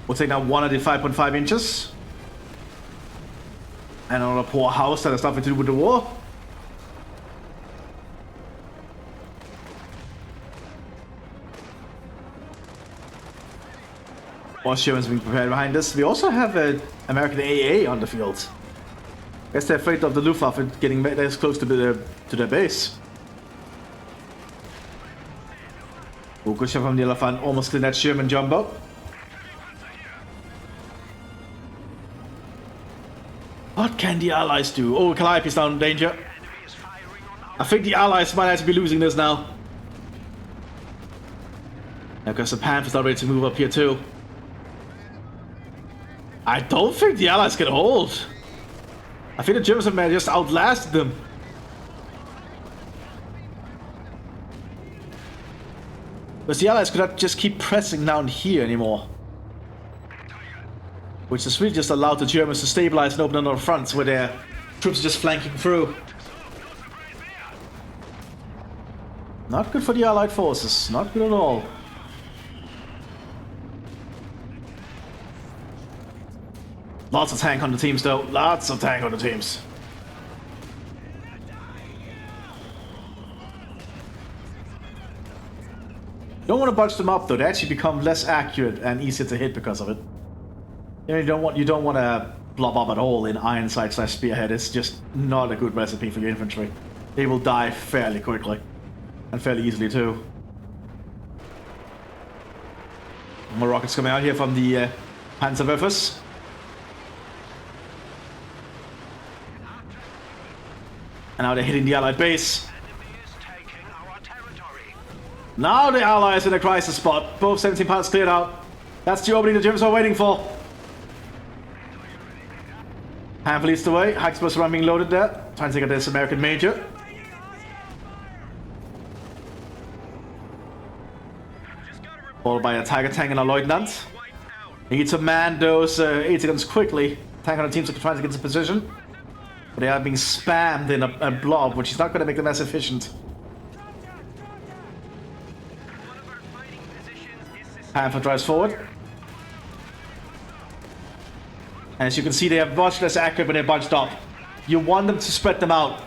We'll take now one of the 5.5 inches. And another poor house that has nothing to do with the war. More Germans being prepared behind us. We also have an American AA on the field. I guess they're afraid of the Luftwaffe getting this close to their base. Oh, good shot from the Elephant. Almost cleared that German jumbo. What can the Allies do? Oh, Calliope's down in danger. Enemy is firing on our I think the Allies might actually be losing this now. Yeah, because the Panthers are ready to move up here too. I don't think the Allies can hold. I think the Germans have just outlasted them. Because the Allies could not just keep pressing down here anymore. Which is really just allowed the Germans to stabilize and open another front where their troops are just flanking through. Not good for the Allied forces. Not good at all. Lots of tank on the teams though. Lots of tank on the teams. Don't want to bunch them up though. They actually become less accurate and easier to hit because of it. You don't want to blob up at all in Ironside / Spearhead. It's just not a good recipe for your infantry. They will die fairly quickly. And fairly easily too. More rockets coming out here from the Panzerwerfers. And now they're hitting the Allied base. enemy is taking our territory. Now the Allies in a crisis spot. Both 17 pilots cleared out. That's the opening the Germans are waiting for. Hamper leads the way. Hagsburgs are being loaded there. Trying to get this American Major. Followed by a Tiger Tank and a Lieutenant. They need to man those 80 guns quickly. Tank on the teams are trying to get into position. But they are being spammed in a blob, which is not going to make them as efficient. Panther drives forward. And as you can see, they are much less accurate when they're bunched up. You want them to spread them out.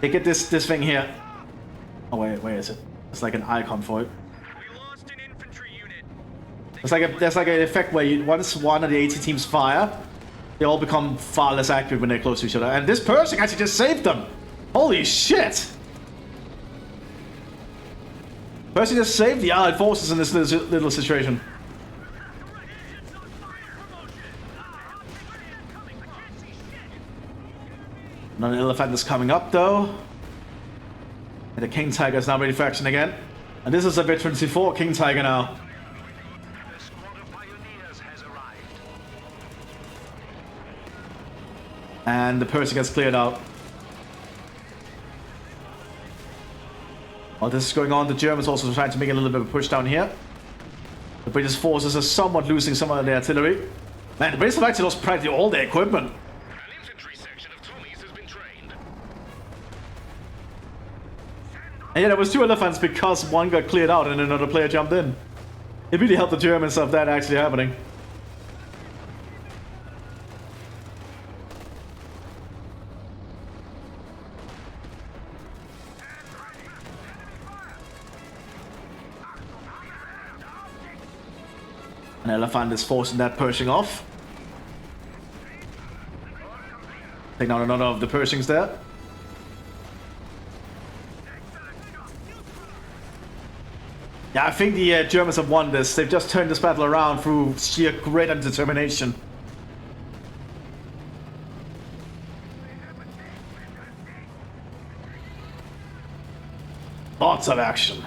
They get this thing here. Oh wait, where is it? It's like an icon for it. We lost an infantry unit. There's like an effect where once one of the 80 teams fire, they all become far less accurate when they're close to each other. And this Pershing actually just saved them. Holy shit! Pershing just saved the Allied forces in this little situation. Another elephant is coming up though. And the King Tiger is now ready for action again. And this is a Veteran C4 King Tiger now. The squad of pioneers has arrived. And the Pershing gets cleared out. While this is going on, the Germans also trying to make a little bit of a push down here. The British forces are somewhat losing some of their artillery. Man, the British have actually lost practically all their equipment. An infantry section of Tommies has been trained. And yeah, there was 2 elephants because one got cleared out and another player jumped in. It really helped the Germans of that actually happening. An elephant is forcing that Pershing off. Take down another of the Pershings there. Yeah, I think the Germans have won this. They've just turned this battle around through sheer grit and determination. Lots of action.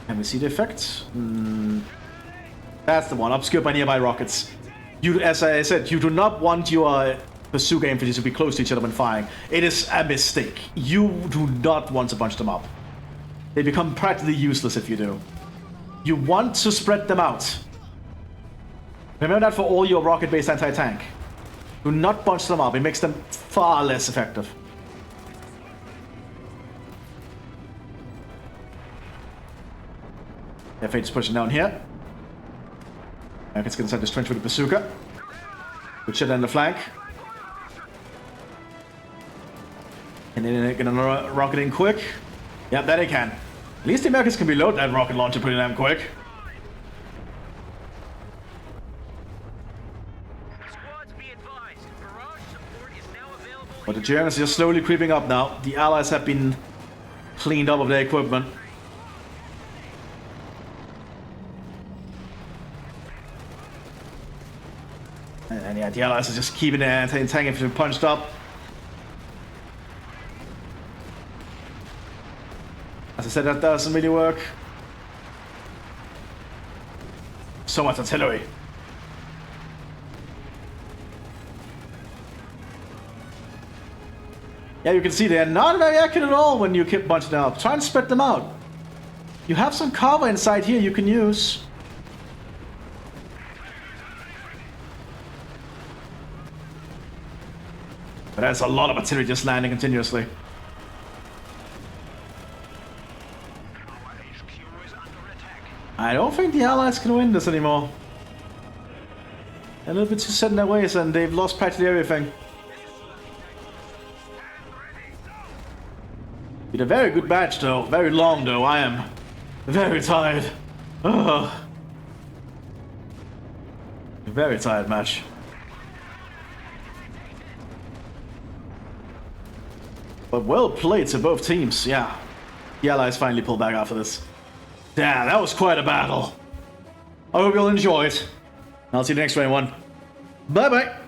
Can we see the effect? That's the one, obscured by nearby rockets. You, as I said, you do not want your bazooka infantry to be close to each other when firing. It is a mistake. You do not want to bunch them up. They become practically useless if you do. You want to spread them out. Remember that for all your rocket-based anti-tank. Do not bunch them up. It makes them far less effective. Their fate is pushing down here. Americans get inside this trench with a bazooka. Good shit on the flank. And then get another rocket in quick. Yep, that they can. At least the Americans can reload that rocket launcher pretty damn quick. Squads be advised. Barrage support is now available. But the Germans are just slowly creeping up now. The Allies have been cleaned up of their equipment. And yeah, the Allies are just keeping their anti-tank infantry punched up. As I said, that doesn't really work. So much artillery. Yeah, you can see they're not very accurate at all when you keep bunching them up. Try and spread them out. You have some cover inside here you can use. But that's a lot of artillery just landing continuously. I don't think the Allies can win this anymore. A little bit too set in their ways and they've lost practically everything. Been a very good match though, very long though. I am very tired. Ugh. Very tired match. But well played to both teams, yeah. The Allies finally pulled back after this. Damn, that was quite a battle. I hope you'll enjoy it. I'll see you next round one. Bye bye.